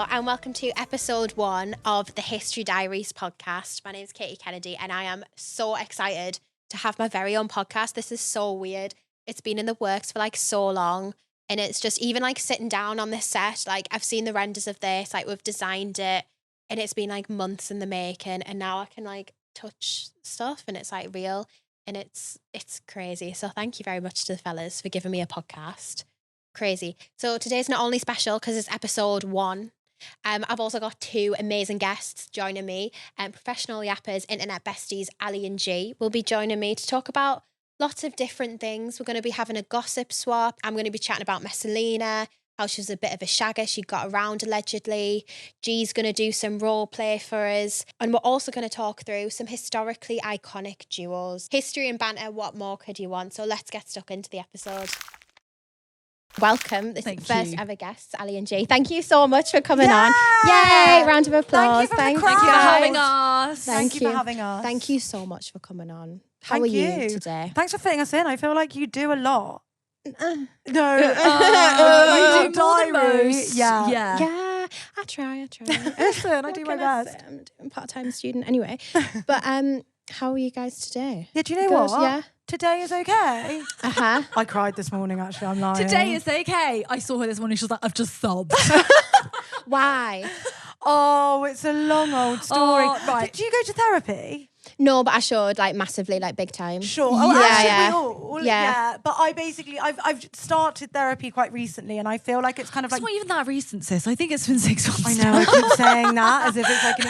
and welcome to episode 1 of the History Diaries podcast. My name is Katie Kennedy and I am so excited to have my very own podcast. This is so weird. It's been in the works for like so long, and it's just even like sitting down on this set, like I've seen the renders of this, like we've designed it and it's been like months in the making, and now I can like touch stuff and it's like real and it's crazy. So thank you very much to the fellas for giving me a podcast. Crazy. So today's not only special because it's episode 1. I've also got 2 amazing guests joining me. Professional yappers, internet besties, Ali and G will be joining me to talk about lots of different things. We're going to be having a gossip swap. I'm going to be chatting about Messalina, how she was a bit of a shagger. She got around allegedly. G's going to do some role play for us. And we're also going to talk through some historically iconic duos. History and banter, what more could you want? So let's get stuck into the episode. Welcome. This is the first ever guests, Ali and G. Thank you so much for coming on. Yay! Round of applause. Thank you for having us. Thank you for having us. Thank you so much for coming on. How are you today? Thanks for fitting us in. I feel like you do a lot. No. You do diary. Yeah, I try. Listen, I do my best. I'm a part-time student anyway. But how are you guys today? Yeah, do you know what? Yeah. Today is okay. Uh-huh. I cried this morning, actually. I'm lying. Today is okay. I saw her this morning. She was like, I've just sobbed. Why? Oh, it's a long old story. Oh, right. Did you go to therapy? No, but I should, like massively, like big time. Sure. Yeah, Oh, actually, yeah. we all. Yeah. But I've started therapy quite recently, and I feel like it's kind of It's like. not even that recent, sis. I think it's been 6 months. I know, I keep saying that as if it's like an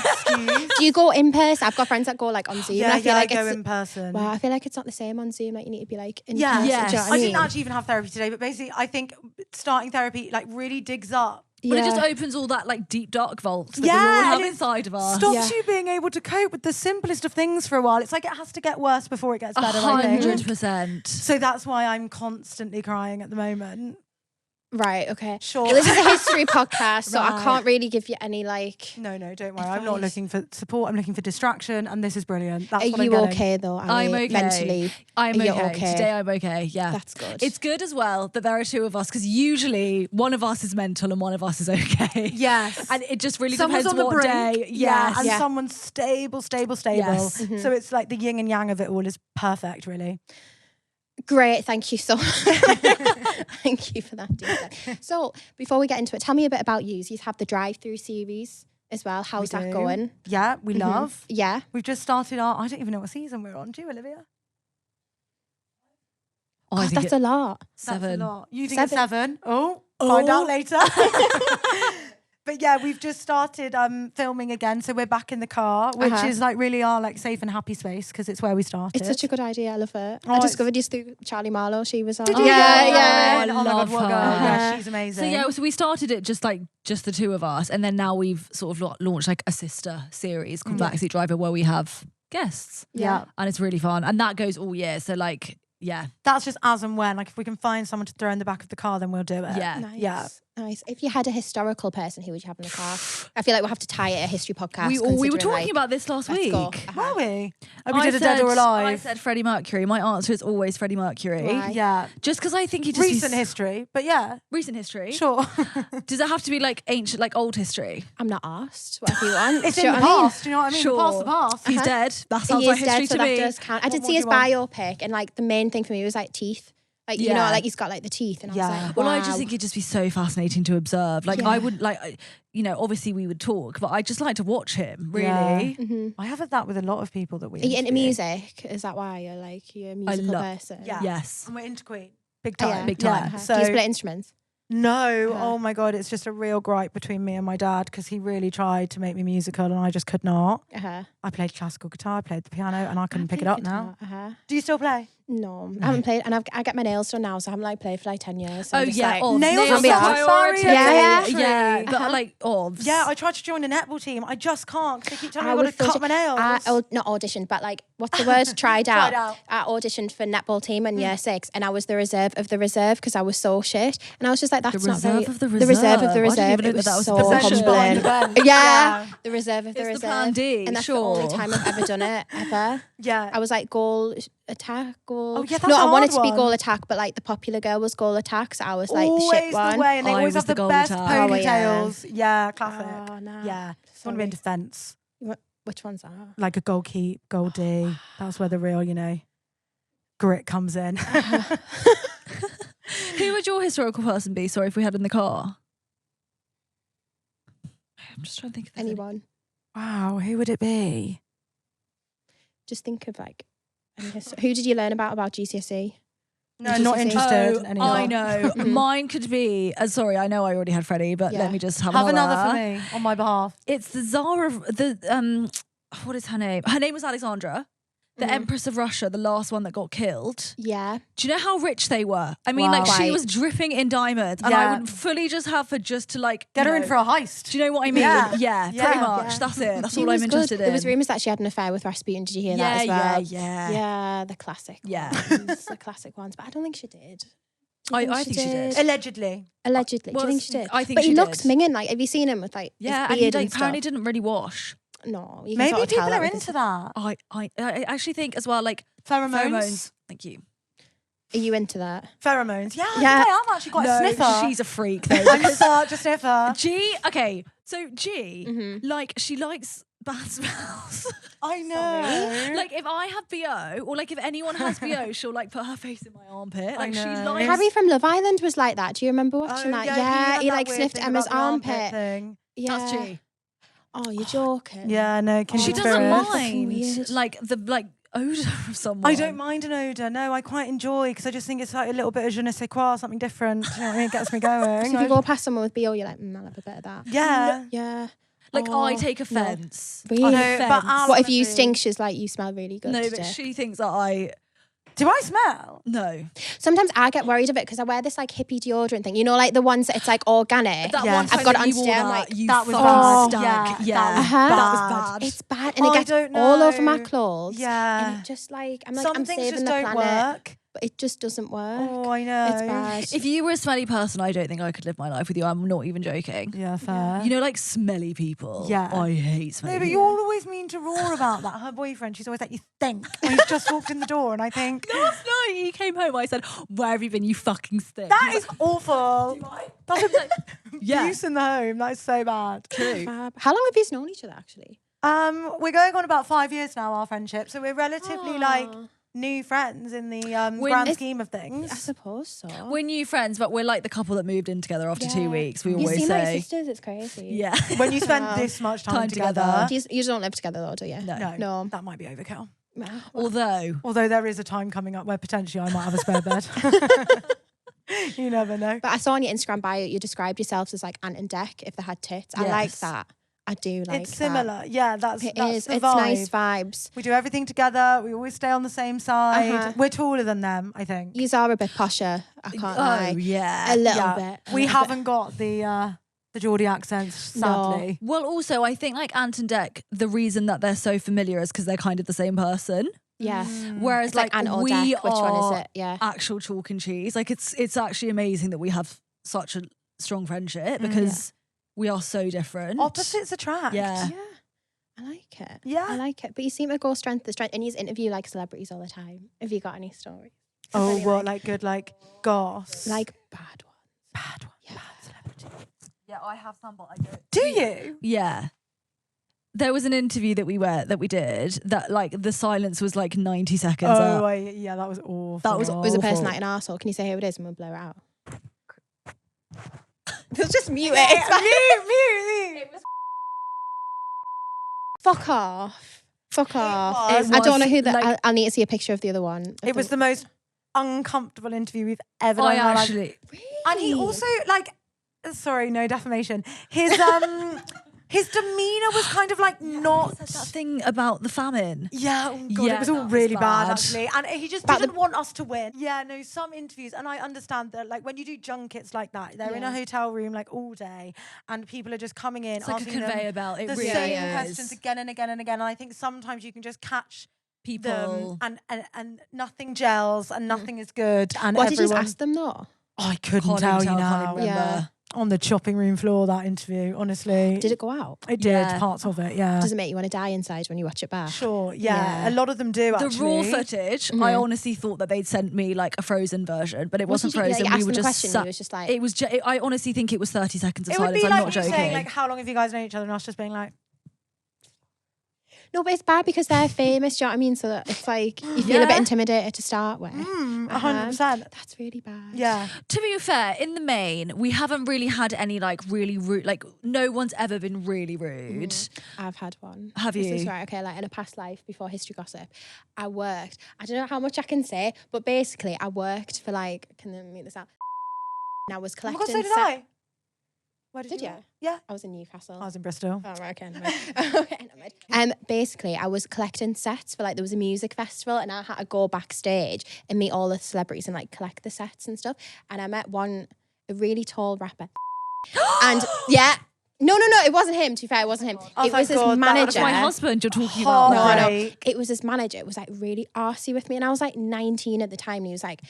excuse. Do you go in person? I've got friends that go like on Zoom. Yeah, and I feel like I go it's in person. Wow, I feel like it's not the same on Zoom. Like you need to be like in Yeah, person. yes. Do you know what I I mean? didn't actually even have therapy today, but basically I think starting therapy like really digs up. But it just opens all that like deep dark vaults that we all Yeah, have and it inside of us. Stops you being able to cope with the simplest of things for a while. It's like it has to get worse before it gets better. I think. 100%. So that's why I'm constantly crying at the moment. Right, okay. Sure. Well, this is a history podcast, so I Right. can't really give you any like. No, don't worry. I'm not Advice. looking for support. I'm looking for distraction, and this is brilliant. That's Are what you I'm getting. okay though? Ali? I'm okay. Mentally. I'm Are you okay. Today I'm okay. Yeah. That's good. It's good as well that there are 2 of us because usually one of us is mental and one of us is okay. Yes. And it just really Someone's depends on the what brink, day. yeah, Yes. and Yeah. someone's stable. Yes. Mm-hmm. So it's like the yin and yang of it all is perfect, really. Great, thank you so much. Thank you for that detail. So before we get into it, tell me a bit about you. You have the Drive-Thru series as well. How's that do. going? Yeah, we love. Yeah. We've just started I don't even know what season we're on. Do you, Olivia? Oh, I God, think that's a lot. 7. That's a lot. You think it's 7? Oh. Find out later. But yeah, we've just started filming again, so we're back in the car, which is like really our like safe and happy space because it's where we started. It's such a good idea. I love it. Oh, I discovered you through Charlie Marlowe. She was on. Did you? Yeah. Oh my God, what a girl. Yeah, she's amazing. So we started it just the 2 of us, and then now we've sort of launched like a sister series called Backseat Driver where we have guests. Yeah. And it's really fun, and that goes all year. So like, yeah, That's just as and when. Like if we can find someone to throw in the back of the car, then we'll do it. yeah. Nice. Yeah. Nice. If you had a historical person, who would you have in the car? I feel like we'll have to tie it a history podcast. We were considering, talking like, about this last let's week. go. Were we? Oh, I we did a Dead or I Alive. said Freddie Mercury. My answer is always Freddie Mercury. Right. Yeah. Just because I think he just Recent history, but yeah, recent history. sure. Does it have to be like ancient, like old history? I'm not asked. Whatever you want. It's Do you in know the what I mean? past. Do you know what I mean? Sure. The past, the past. He's dead. That sounds He like is history dead, so to that me. does count. I What did more see do his you want? biopic, and like the main thing for me was like teeth. Like you know, Yeah. like he's got like the teeth, and I was Yeah. like, Well, I wow. just think it'd just be so fascinating to observe. Like, Yeah. I wouldn't like, obviously we would talk, but I just like to watch him. Really, Yeah. I have that with a lot of people that we. Are you into interview. music? Is that why you're like you're a musical love- person? Yeah. yes. And we're into Queen. Big Oh, time. yeah. Big time. Yeah. Uh-huh. So Do you split instruments? no, Uh-huh. oh my God, it's just a real gripe between me and my dad because he really tried to make me musical and I just could not. I played classical guitar, I played the piano, and I couldn't pick it up now. Do you still play? No, I haven't played, and I get my nails done now, so I haven't like played for like 10 years. So I'm Oh just yeah, like, obs. Nails are are such a priority. barrier to Yeah, entry. but like obs. Yeah, I tried to join the netball team. I just can't because they keep telling me I I've got would to feel cut my nails. not auditioned, but like what's the word? Tried out. Tried out. I auditioned for netball team in year 6, and I was the reserve of the reserve because I was so shit, and I was just like, that's not very. reserve of the The reserve of the reserve. I reserve. didn't even It was know that was so the position. humbling. Behind the bench. Yeah, the reserve of the It's reserve. the plan D, and that's sure. the only time I've ever done it ever. Yeah. I was like goal Attack or yeah, that's no, a I wanted hard to be one. Goal Attack, but like the popular girl was Goal Attack, so I was like always the shit one. way, and they I always was have the the Goal best Attack. ponytails. Yeah, classic. Oh, no. Yeah, I want to be in defence. Which one's that? Like a goal keep, goal D. That's where the real, grit comes in. Who would your historical person be? Sorry if we had in the car. I'm just trying to think of Anyone. Wow, who would it be? Just think of like who did you learn about GCSE? No, not interested anymore. I know. Mine could be. Sorry, I know I already had Freddie, but let me just have another for me on my behalf. It's the Tsar of the what is her name? Her name was Alexandra, the Empress of Russia, the last one that got killed. Yeah. Do you know how rich they were? I mean, like she was dripping in diamonds, and I would fully just have her just to like get her in for a heist. Do you know what I mean? Yeah, pretty much. Yeah. That's it. That's She all I'm was interested good. in. There was rumours that she had an affair with Rasputin. Did you hear that as well? Yeah, the classic. Yeah, ones, the classic ones. But I don't think she did. I think she did. Allegedly. Well, do you think she did? I think but she he looked did. minging. Like, have you seen him with like his and beard he and apparently stuff? didn't really wash. No, you can Maybe sort of people tell are that into that. I actually think as well, like Pheromones. Thank you. Are you into that? Pheromones. Yeah, I Yeah. think I am actually quite a sniffer. She's a freak though. I'm such a sniffer. G, okay, so G, like she likes bad smells. I know. Like if I have BO or like if anyone has BO, she'll like put her face in my armpit. Like she know. likes. Harry from Love Island was like that. Do you remember watching that? Yeah, he like sniffed Emma's armpit. Thing. Yeah. That's G. Oh, you're joking. Yeah, no, She kindred doesn't spirits. mind Weird. like the odor of someone. I don't mind an odour. No, I quite enjoy because I just think it's like a little bit of je ne sais quoi, something different. You know what I mean? It gets me going. So if you go past someone with BO, you're like, I'll have a bit of that. Yeah. Yeah. Like I take offence. Really? I know, but What if you honestly- stink? She's like, you smell really good No, today. but she thinks that I Do I smell? no. Sometimes I get worried of it because I wear this like hippie deodorant thing. You know, like the ones that it's like organic. That Yes. one time I've got that it on you wore today, I'm that, like, you that was fucking bad. stag. Yeah, Yeah, that that was was bad. It's bad, and it I gets don't all over my know. clothes. Yeah. And it just like I'm like Some I'm things saving just the don't planet, work. but it just doesn't work. Oh, I know. It's bad. If you were a smelly person, I don't think I could live my life with you. I'm not even joking. Yeah, fair. You know, like smelly people. Yeah. I hate smelly No, but people. you're always mean to roar about that. Her boyfriend, she's always like, you stink. And he's just walked in the door and I think, Last night he came home, I said, where have you been, you fucking stink? that is awful. That's like Yeah. abuse in the home. That is so bad. True. Fab. How long have you known each other actually? We're going on about 5 years now, our friendship. So we're relatively like Aw. new friends in the When grand it's- scheme of I things. suppose so. We're new friends, but we're like the couple that moved in together after 2 Yeah. weeks. We You always seem like say. sisters. It's crazy. Yeah. When you spend Wow. this much time Time together. together. You don't live together though, do you? No. No. That might be overkill. Although There is a time coming up where potentially I might have a spare bed. You never know. But I saw on your Instagram bio you described yourselves as like Ant and Deck if they had tits. I like Yes. that. I do like It's that. similar. Yeah, that's It that's is. the It's vibe. nice vibes. We do everything together. We always stay on the same side. Uh-huh. We're taller than them, I think. You are a bit posher. I can't lie. yeah. A little Yeah. bit. We haven't got the Geordie accents, sadly. Well, also, I think like Ant and Deck, the reason that they're so familiar is because they're kind of the same person. Yeah. Whereas It's like Ant or we Deck. Which one are is it? Yeah. actual chalk and cheese. Like it's actually amazing that we have such a strong friendship because we are so different. Opposites attract. Yeah. Yeah. I like it. Yeah. I like it. But you seem to go strength to strength and you interview like celebrities all the time. Have you got any stories? Oh, Any, what, like good, like goss? like bad ones? bad ones. Yeah. Bad celebrity. Yeah, I have some, but I don't. Do you? Yeah. There was an interview that we did that like the silence was like 90 seconds up. Yeah, that was awful. That was It was a awful. person like an arsehole. Can you say who it is and we'll blur it out? Let's just mute Yeah, it. It's fine. mute. Fuck off. Fuck off. was. I don't know who the. Like- I'll need to see a picture of the other one. It was the most uncomfortable interview we've ever done. I in our life. actually And he also like, sorry, no defamation. His demeanor was kind of like not. said that thing about the famine. Yeah, oh God, Yeah, it was all that was really bad bad. actually. And he just About didn't want us to win. Yeah, no, some interviews, and I understand that like when you do junkets like that, they're in a Yeah. hotel room like all day and people are just coming in It's like a asking them conveyor belt. It the really same is. questions again and again and again. And I think sometimes you can just catch People. them and nothing gels and nothing is good. And What did you everyone, ask them though? I couldn't Can't tell even you tell, can't now. even remember. on the chopping room floor, that interview, honestly. Did it go out? It did, parts of it, yeah. Does it make you want to die inside when you watch it back? Sure, yeah. A lot of them do, actually. The raw footage, I honestly thought that they'd sent me like a frozen version, but it wasn't frozen. You asked we were them a just, question, you was just like... It was I honestly think it was 30 seconds of it would silence. be I'm like not you joking. saying, like, how long have you guys known each other? And us just being like... No, but it's bad because they're famous, do you know what I mean? So that it's like, you feel a bit intimidated to start with. 100%. That's really bad. Yeah. To be fair, in the main, we haven't really had any like really rude, like no one's ever been really rude. I've had one. Have you? This is right, okay, like in a past life before History Gossip, I don't know how much I can say, but basically I worked for like, can I make this out? And I was collecting... Oh my God, so did I. Where Did you? Yeah. I was in Newcastle. I was in Bristol. Oh, right, okay. Okay, basically, I was collecting sets for like, there was a music festival and I had to go backstage and meet all the celebrities and like collect the sets and stuff. And I met a really tall rapper. And yeah. No, it wasn't him. To be fair, it wasn't him. It was his manager. That's my husband you're talking about. No, I know. It was his manager. It was like really arsey with me. And I was like 19 at the time. And he was like,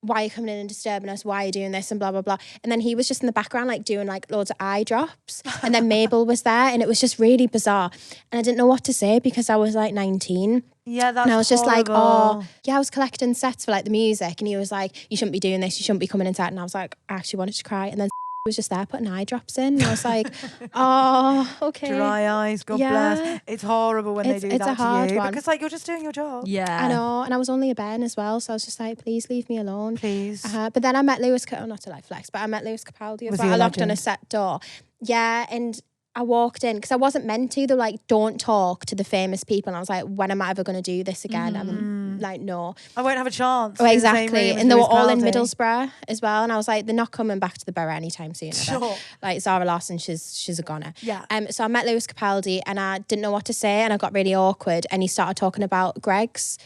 why are you coming in and disturbing us? Why are you doing this? And blah, blah, blah. And then he was just in the background, like doing like loads of eye drops. And then Mabel was there and it was just really bizarre. And I didn't know what to say because I was like 19. Yeah, that's And I was just like, horrible. oh, yeah, I was collecting sets for like the music. And he was like, you shouldn't be doing this. You shouldn't be coming inside. And I was like, I actually wanted to cry. And then was just there putting eye drops in. And I was like, oh, okay. Dry eyes, God bless. It's horrible when they do that a hard to you. one. Because like you're just doing your job. Yeah. I know. And I was only a Ben as well. So I was just like, please leave me alone. Please. But then I met Lewis, not to like flex, but I met Lewis Capaldi as Was well. he a I knocked on a legend? set door. Yeah, and I walked in because I wasn't meant to. They're like, don't talk to the famous people. And I was like, when am I ever going to do this again? I'm like, no. I won't have a chance. Oh, exactly. And they were all in Middlesbrough. Middlesbrough as well. And I was like, they're not coming back to the borough anytime soon. Sure. Like Zara Larson, she's a goner. Yeah. So I met Lewis Capaldi and I didn't know what to say and I got really awkward. And he started talking about Greggs.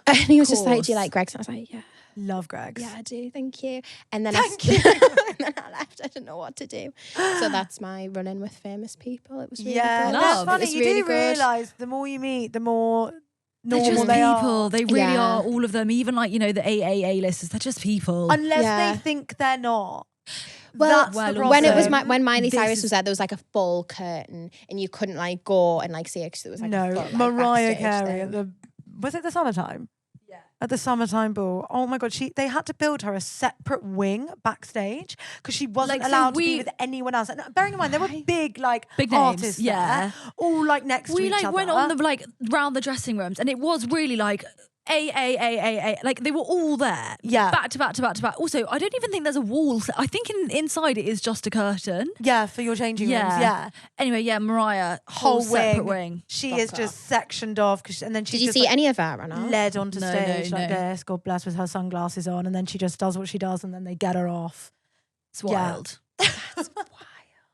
And he was just like, do you like Greggs? And I was like, yeah. Love Greggs. Yeah, I do. Thank you. And then Thank you. and then I left. I didn't know what to do. So that's my run-in with famous people. It was really good. That's funny. It was You really do good. realise the more you meet, the more They're normal just they people. are. They really Yeah. are. All of them, even like, you know, the AAA listers, they're just people. Unless Yeah. they think they're not. Well, That's well, the when it was problem. when Miley This Cyrus is- was there was like a full curtain and you couldn't like go and like see it because it was like a No, full, like, Mariah backstage Carey thing. at was it the summertime? Yeah. At the summertime ball. Oh my God, they had to build her a separate wing backstage because she wasn't Like, so allowed to we- be with anyone else. And bearing in mind, there were big Big names, artists yeah. there, all like next to We each like other. went on the like round the dressing rooms, and it was really like A. Like they were all there, Yeah. back to back to back to back. Also, I don't even think there's a wall. I think inside it is just a curtain. Yeah, for your changing rooms. Yeah. Anyway, yeah, Mariah, Whole separate wing. wing. She Fuck is just sectioned off and then she's Did you just see like, any of that, Rana? led onto No, stage no, like no. this, God bless, with her sunglasses on, and then she just does what she does and then they get her off. It's wild. That's wild.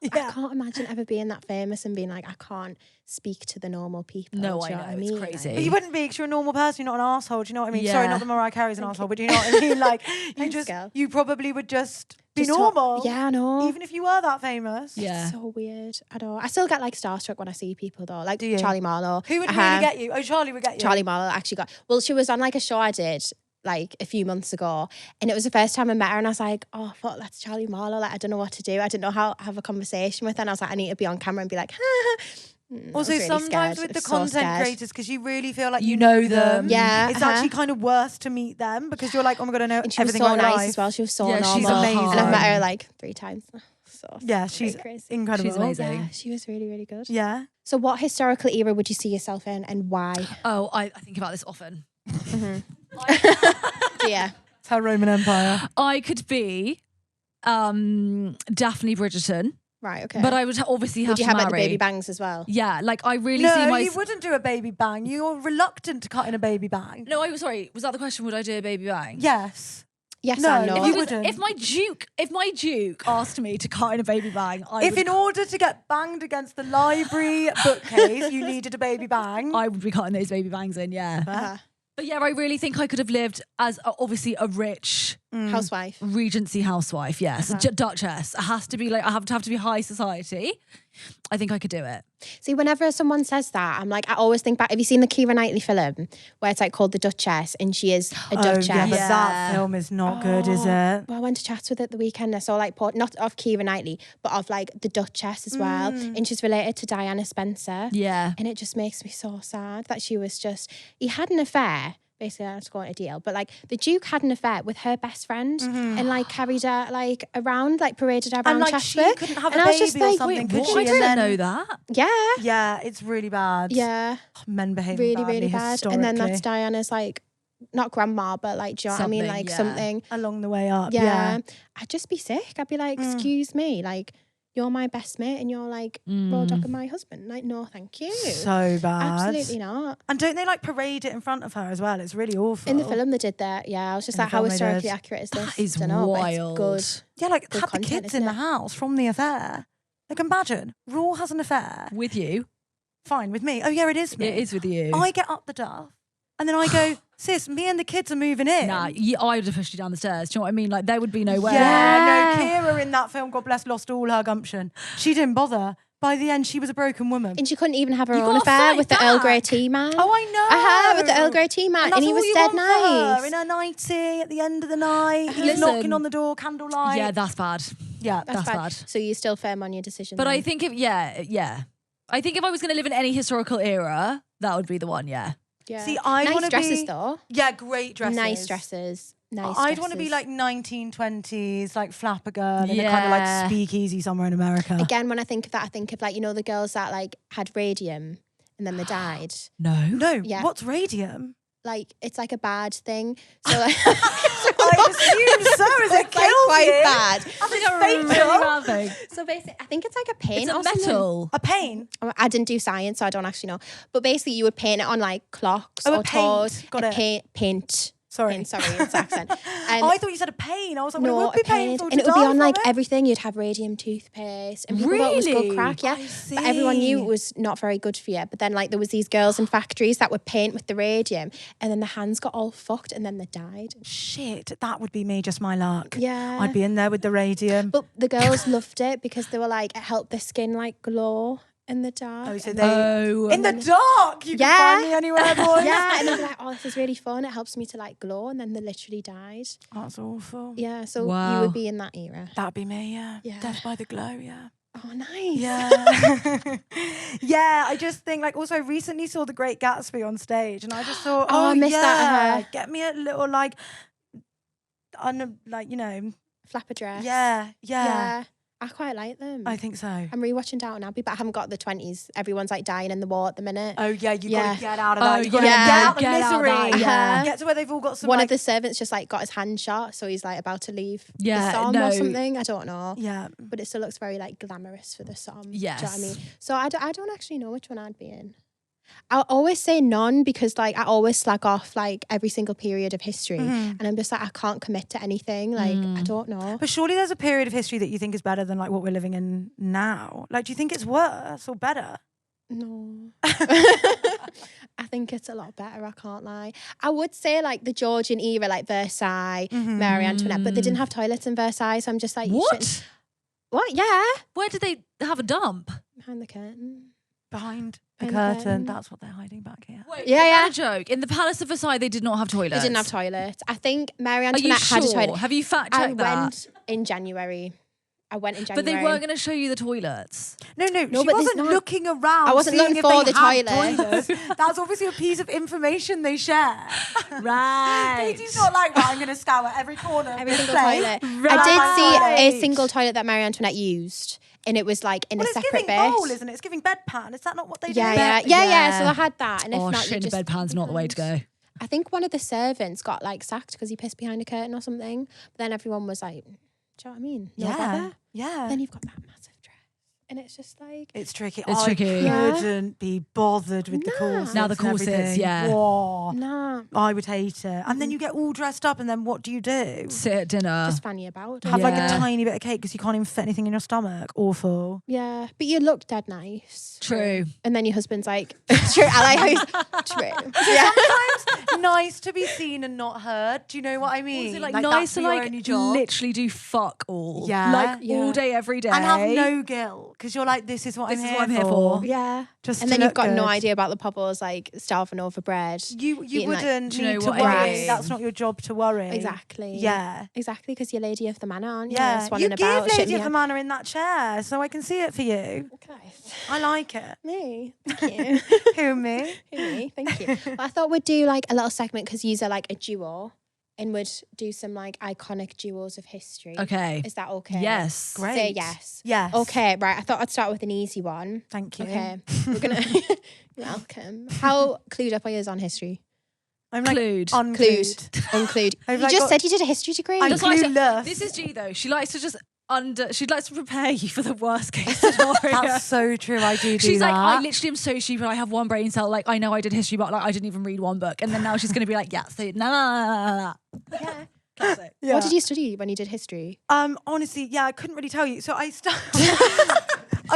Yeah. I can't imagine ever being that famous and being like, I can't speak to the normal people. No, do I you know, what I it's mean? crazy. But you wouldn't be because you're a normal person, you're not an asshole. Do you know what I mean? Sorry, Yeah. not that Mariah Carey's an asshole, but do you know what I mean? Like Thanks, girl. you probably would just be Just talk- normal. yeah, I know. Even if you were that famous. Yeah. It's so weird. I don't. I still get like starstruck when I see people though. Like Do you? Charlie Marlowe. Who would Uh-huh. really get you? Oh, Charlie would get you. Charlie Marlowe actually got. Well, she was on like a show I did like a few months ago, and it was the first time I met her, and I was like, oh, fuck, that's Charlie Marlowe. Like, I don't know what to do. I didn't know how to have a conversation with her. And I was like, I need to be on camera and be like, Also, really sometimes scared. with I the was so content scared. creators, because you really feel like You you know know them. them. Yeah, It's uh-huh. actually kind of worse to meet them because you're like, oh my God, I know And she was everything so about nice life. as well. She was so Yeah, normal. she's amazing. And I've met her like 3 times. So Yeah, she's crazy. incredible. She's amazing. Yeah, she was really, really good. Yeah. So what historical era would you see yourself in and why? Oh, I think about this often. Yeah. It's her Roman Empire. I could be Daphne Bridgerton, Right, okay. but I would obviously have would you to have marry. like the baby bangs as well? Yeah, like I really see No, my. you wouldn't do a baby bang. You're reluctant to cut in a baby bang. No, I was sorry. Was that the question? Would I do a baby bang? Yes. Yes No, and no. if If, I you was- wouldn't. if my duke asked me to cut in a baby bang, If in order to get banged against the library bookcase, you needed a baby bang. I would be cutting those baby bangs in. Yeah. Uh-huh. But yeah, I really think I could have lived as obviously a rich Housewife. Regency housewife, yes. Duchess. It has to be like, I have to be high society. I think I could do it. See, whenever someone says that, I'm like, I always think back. Have you seen the Keira Knightley film where it's like called The Duchess and she is a Duchess? Yeah, but that film is not good, is it? Well, I went to chats with it the weekend. I saw like, not of Keira Knightley, but of like the Duchess as well. And she's related to Diana Spencer. Yeah. And it just makes me so sad that she was just, he had an affair. Basically, I don't have to go into detail, but like the Duke had an affair with her best friend and like carried her like around, like paraded her around and like Chatsworth. she couldn't have and a I was baby just or like, something, wait, could what? she? I didn't know that. Yeah. Yeah, it's really bad. Yeah. Men behaving really, badly really bad. And then that's Diana's like, not grandma, but like, do you know what I mean? Like something. Along the way up. Yeah. I'd just be sick. I'd be like, excuse me, like, you're my best mate and you're like raw dogging my husband. Like, no, thank you. So bad. Absolutely not. And don't they like parade it in front of her as well? It's really awful. In the film they did that, yeah. I was just like, how historically accurate is this? That is Dunno, wild. but it's good. Yeah, like Good had the content, kids isn't in the it? house from the affair. Like imagine, Raw has an affair. With you. Fine, with me. Oh yeah, it is me. It is with you. I get up the duff and then I go, sis, me and the kids are moving in. Nah, I would have pushed you down the stairs. Do you know what I mean? Like, there would be no way. Yeah, no, Keira in that film, God bless, lost all her gumption. She didn't bother. By the end, she was a broken woman. And she couldn't even have her You own gotta affair fight with the Earl Grey back. tea man. Oh, I know. With the Earl Grey tea man. And that's he all was you dead want for her, nice. in her nightie at the end of the night. He's Listen. knocking on the door, candlelight. Yeah, that's bad. Yeah, That's that's bad. bad. So you're still firm on your decision. But then? I think I think if I was going to live in any historical era, that would be the one, yeah. Yeah. See, I nice want to dresses be... though. Yeah, great dresses. Nice dresses. Nice I'd want to be like 1920s, like flapper girl in a kind of like speakeasy somewhere in America. Again, when I think of that, I think of like, you know, the girls that like had radium and then they died. No. Yeah. What's radium? Like, it's like a bad thing. So like, I assume so, as it it's like kills quite you. bad. I think it's fatal. So basically, I think it's like a paint It's a or something. metal. A pain. I didn't do science, so I don't actually know. But basically, you would paint it on like clocks Oh, or a paint. toes. Got A it. Paint. Sorry. Sorry, it's accent. Oh, I thought you said a pain. I was like, well, it No, would be a paint. painful And to it would be die on from like it. everything. You'd have radium toothpaste. And people thought it was good Really? crack, yeah. I see. But everyone knew it was not very good for you. But then like there was these girls in factories that would paint with the radium and then the hands got all fucked and then they died. Shit, that would be me, just my luck. Yeah. I'd be in there with the radium. But the girls loved it because they were like, it helped their skin like glow in the dark. Oh, so And they... Oh. in the dark! You Yeah. can find me anywhere, boys. yeah, and they're like, oh, this is really fun. It helps me to like glow. And then they literally died. That's awful. Yeah, so you Wow. would be in that era. That'd be me, yeah. Yeah. Death by the glow, yeah. Oh, nice. Yeah. Yeah, I just think like also recently saw The Great Gatsby on stage and I just thought, Oh, I missed that, yeah, get me a little like, like, you know, Flapper dress. yeah. I quite like them. I think so. I'm rewatching Downton Abbey, but I haven't got the 20s. Everyone's like dying in the war at the minute. Oh yeah, you Yeah. gotta get out of Oh, that. You gotta yeah. get out the Get out of misery. that, yeah. Get to where they've all got some One like, of the servants just like got his hand shot, so he's like about to leave Yeah, the Somme no. or something. I don't know. yeah. But it still looks very like glamorous for the Somme. Do you know what I Yes. mean? So I don't actually know which one I'd be in. I always say none because like I always slag off like every single period of history and I'm just like I can't commit to anything. Like I don't know. But surely there's a period of history that you think is better than like what we're living in now. Like, do you think it's worse or better? No. I think it's a lot better, I can't lie. I would say like the Georgian era, like Versailles, Mary Antoinette, but they didn't have toilets in Versailles, so I'm just like, you shouldn't- What? What? Yeah. Where did they have a dump? Behind the curtain. Behind the Behind the curtain. curtain. That's what they're hiding back here. Wait, Yeah, is that yeah. a joke? In the Palace of Versailles, they did not have toilets. They didn't have toilets. I think Mary Are you Antoinette sure? had a toilet. Have you fact I checked that? went in January. I went in January. But they weren't going to show you the toilets. No, No, she but there's wasn't not- looking around. I wasn't seeing looking if for they the had toilets. toilets. That's obviously a piece of information they share. Right. Katie's not like, right, I'm going to scour every corner. of Every this single place. toilet. Right. I did see a Right. single toilet that Marie Antoinette used. And it was like in Well, a it's separate giving bit. bowl, isn't it? It's giving bedpan. Is that not what they Yeah, do? yeah, Bet- yeah, yeah. So I had that. And if Oh, not, shit, you in a just bedpan's not the way to go. I think one of the servants got like sacked because he pissed behind a curtain or something. But then everyone was like, do you know what I mean? No Yeah. bother. Yeah. Then you've got that massive dress. and it's just like it's tricky. It's tricky. Couldn't be bothered with the corsets. Now the corsets, Whoa. nah. I would hate it. And then you get all dressed up, and then what do you do? Sit at dinner. Just fanny about. Have like a tiny bit of cake because you can't even fit anything in your stomach. Awful. Yeah, but you look dead nice. True. And then your husband's like, true. I like how he's true. Yeah. Sometimes nice to be seen and not heard. Do you know what I mean? Was it like nice to like literally do fuck all? Yeah. Like all day, every day. And have no guilt because you're like, this is what I'm here for. Yeah. Just and then you've got no idea about the popples like starving over bread. You wouldn't need to what worry. That's not your job to worry. Exactly. Yeah. Exactly, because you're lady of the manor, aren't you? Yeah. Swanning You give about, lady of the manor in that chair, so I can see it for you. Okay. I like it. Me. Thank you. Who, me? Me. Thank you. Well, I thought we'd do like a little segment because you are like a duo and would do some like iconic duos of history. Okay. Is that okay? Yes. Great. Say yes. Yes. Okay, right. I thought I'd start with an easy one. Thank you. Okay. We're going to... Welcome. How clued up are you on history? I'm like Clued. unclued. Unclued. You like just said you did a history degree. I'm Just like to- clueless. this is G though. She likes to just she'd like to prepare you for the worst case scenario. That's so true. I do She's that. like, I literally am so stupid. I have one brain cell. Like, I know I did history, but like, I didn't even read one book. And then now she's going to be like, yeah, so nah. Yeah. Classic. Yeah. What did you study when you did history? Honestly, yeah, I couldn't really tell you. So I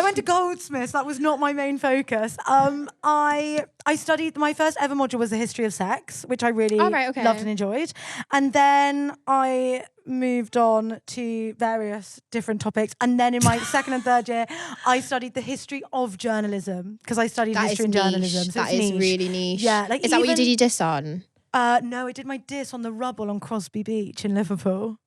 went to Goldsmiths. That was not my main focus. I studied, my first ever module was the history of sex, which I really loved and enjoyed. And then I moved on to various different topics. And then in my second and third year, I studied the history of journalism because I studied history and journalism. So that is niche. really niche. Yeah, like is that what you did your diss on? No, I did my diss on the rubble on Crosby Beach in Liverpool.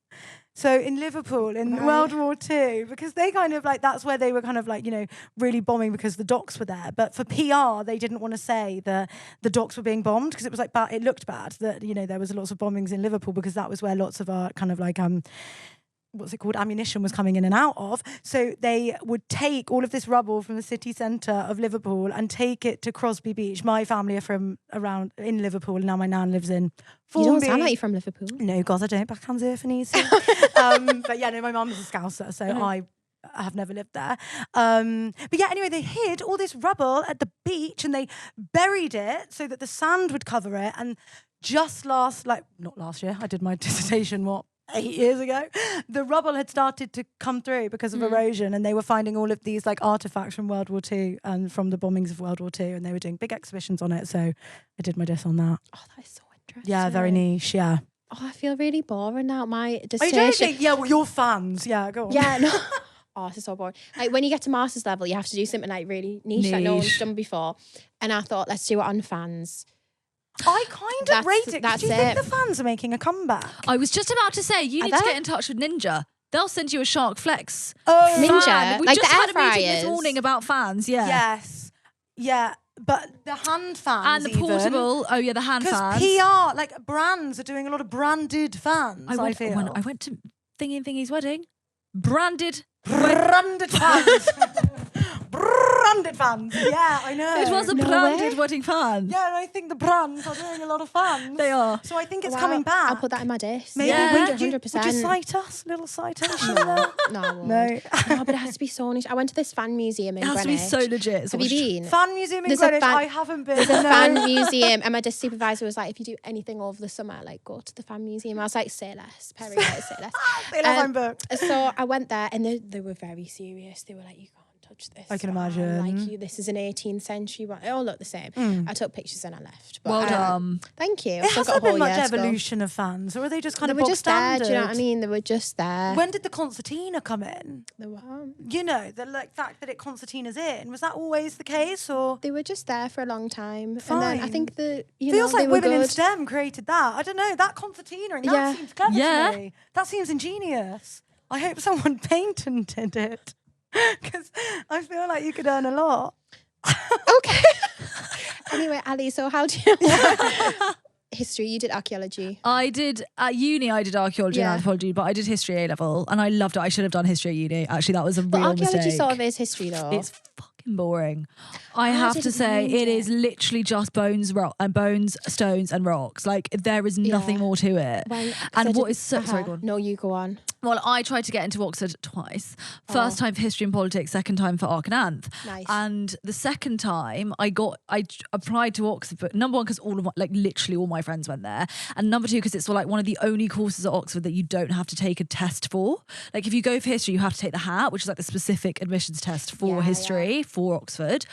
So in Liverpool in World War II, because they kind of like, that's where they were kind of like, you know, really bombing because the docks were there. But for PR, they didn't want to say that the docks were being bombed because it was like bad, it looked bad that, you know, there was lots of bombings in Liverpool because that was where lots of our kind of like, what's it called, ammunition was coming in and out of. So they would take all of this rubble from the city centre of Liverpool and take it to Crosby Beach. My family are from around in Liverpool and now my nan lives in Formby. You don't sound like you're from Liverpool. No, God, I don't. Backhands here for easy. But yeah, no, my mum's a Scouser, so I have never lived there. But yeah, anyway, they hid all this rubble at the beach and they buried it so that the sand would cover it. And just not last year, I did my dissertation, 8 years ago, the rubble had started to come through because of erosion, and they were finding all of these like artifacts from World War II and from the bombings of World War II, and they were doing big exhibitions on it. So I did my diss on that. Oh, that is so interesting. Yeah, very niche. Yeah. Oh, I feel really boring now. My I dissertation. don't think. Yeah, well, you're fans. Yeah, go on. Yeah, no. Oh, this is so boring. Like when you get to master's level, you have to do something like really niche that no one's done before. And I thought, let's do it on fans. I kind of rate it. Do you think the fans are making a comeback? I was just about to say, you need to get in touch with Ninja. They'll send you a Shark Flex. Oh, Ninja, We like just the had air a meeting this fryers. morning about fans. Yeah. Yes. Yeah. But the hand fans And the portable. Oh yeah, the hand fans. Because PR, like brands, are doing a lot of branded fans. I feel. I went to Thingy's wedding. Branded fans. Branded fans. Yeah, I know. It was a branded wedding fan. Yeah, and I think the brands are doing a lot of fans. They are. So I think it's coming back. I'll put that in my diss. Maybe 100%. Would you cite us? Little citation there? No, I won't. No. No, but it has to be so niche. I went to this fan museum in It has to Greenwich. be so legit. Have you been? Fan museum in There's a Greenwich? fan- I haven't been. There's a fan museum, and my diss supervisor was like, if you do anything over the summer, like go to the fan museum. I was like, say less, Perry, like, say less. Say less, I'm booked. So I went there, and they were very serious. They were like, you can't touch this. I can imagine. Like this is an 18th century one. They all look the same. I took pictures and I left. But, Well done. Thank you. It hasn't been much evolution of fans, or are they just kind They of were bog just there. standard? Do you know what I mean? They were just there. When did the concertina come in? They were. You know, the fact that concertina's in, was that always the case, or? They were just there for a long time. Fine. And then I think Feels like they were women in good. STEM created that. I don't know, that concertina, and that seems clever to me. That seems ingenious. I hope someone patented it, because I feel like you could earn a lot. Okay. Anyway, Ali, so how do you history? You did archaeology. I did at uni. I did archaeology and anthropology, but I did history A level, and I loved it. I should have done history at uni. Actually, that was a real mistake. But archaeology sort of is history, though. It's fucking fucking boring. I I have to didn't say, mind it it. is literally just bones, stones, and rocks. Like there is nothing Yeah. more to it. Well, 'cause And I what did- is so sorry, go on. No, you go on. Well, I tried to get into Oxford twice. First time for history and politics, second time for Arc and Anth. Nice. And the second time I applied to Oxford, but number one, because literally all my friends went there. And number two, because it's like one of the only courses at Oxford that you don't have to take a test for. Like if you go for history, you have to take the HAT, which is like the specific admissions test for history for Oxford,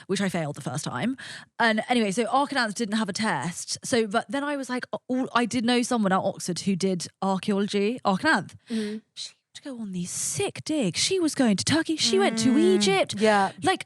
which I failed the first time. And anyway, so Arc and Anth didn't have a test. So, but then I was like, I did know someone at Oxford who did archaeology, Arc and Anth. She would go on these sick digs. She was going to Turkey. She went to Egypt. Yeah. Like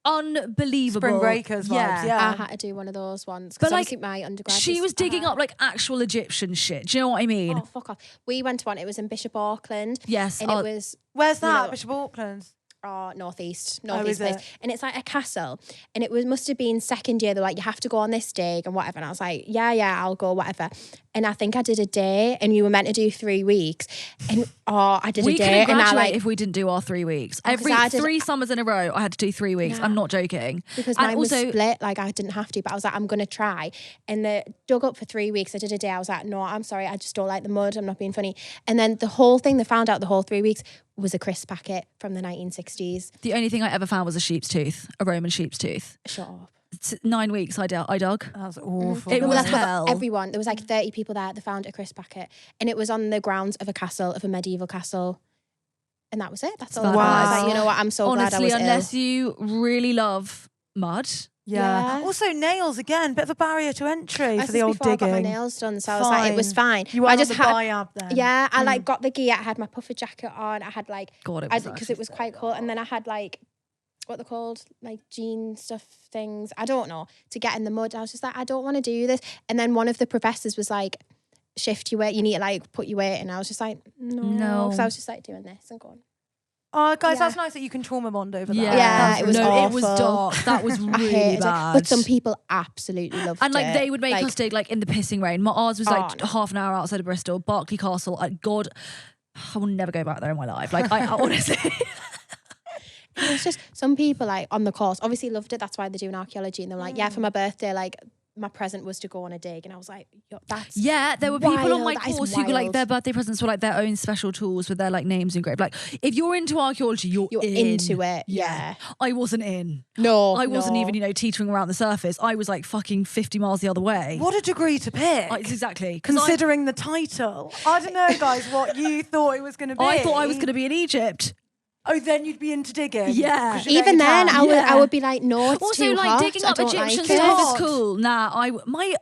unbelievable. Spring Breakers vibes. Yeah. I had to do one of those ones But because like, obviously my undergrad. she was digging up like actual Egyptian shit. Do you know what I mean? Oh fuck off! We went to one. It was in Bishop Auckland. Yes. and it was Where's that? know- Bishop Auckland. northeast is place, it? and it's like a castle, and it must have been second year. They're like, you have to go on this dig and whatever, and I was like, yeah, I'll go, whatever. And I think I did a day, and you were meant to do 3 weeks, and I did we a day, couldn't and I graduate like if we didn't do our 3 weeks. 'cause Every I did- 3 summers in a row, I had to do 3 weeks. Nah. I'm not joking. because And mine was also- split, like I didn't have to, but I was like, I'm gonna try. And they dug up for 3 weeks. I did a day. I was like, no, I'm sorry, I just don't like the mud. I'm not being funny. And then the whole thing, they found out the whole 3 weeks was a crisp packet from the 1960s. The only thing I ever found was a sheep's tooth, a Roman sheep's tooth. Shut up. 9 weeks I dug. That's awful. It No, was that's what hell. everyone. There was like 30 people there. They found a crisp packet, and it was on the grounds of a castle, of a medieval castle, and that was it. That's all. Wow. I was like, you know what? I'm so glad I Honestly, was unless ill. you really love mud. Yeah. Yeah. Also, nails again, bit of a barrier to entry That's for the just old before digging. I got my nails done, so I was like, it was fine. You went I just on the had, biab then. yeah, I like got the gear. I had my puffer jacket on. I had like, God, it was because it was quite cool, and then I had like, what they're called, like jean stuff things. I don't know, to get in the mud. I was just like, I don't want to do this. And then one of the professors was like, shift your weight. You need to like put your weight. And I was just like, no, because I was just like doing this and going. Oh, guys, Yeah. that's nice that you can trauma bond over that. Yeah, Yeah, it was it was awful. dark. That was I really hated it. bad. But some people absolutely loved it. And like they would make Like, us dig like in the pissing rain. Ours was like no. half an hour outside of Bristol, Berkeley Castle. God, I will never go back there in my life. Like I honestly. It was just some people like on the course obviously loved it. That's why they're doing archaeology, and they're like, yeah, for my birthday, like my present was to go on a dig, and I was like, yo, that's Yeah, there were people on my wild. That is course who were like wild. their birthday presents were like their own special tools with their like names engraved. Like if you're into archaeology, you're into it. Yeah. I wasn't in. No, I wasn't no. even, teetering around the surface. I was like fucking 50 miles the other way. What a degree to pick. Exactly. 'Cause Considering the title. I don't know, guys, what you thought it was going to be. I thought I was going to be in Egypt. Oh, then you'd be into digging. Yeah. 'Cause you Even know you then, can. I would be like, no, it's Also, too like hot. digging I up don't Egyptian like it. stuff Hot. is cool. Nah, my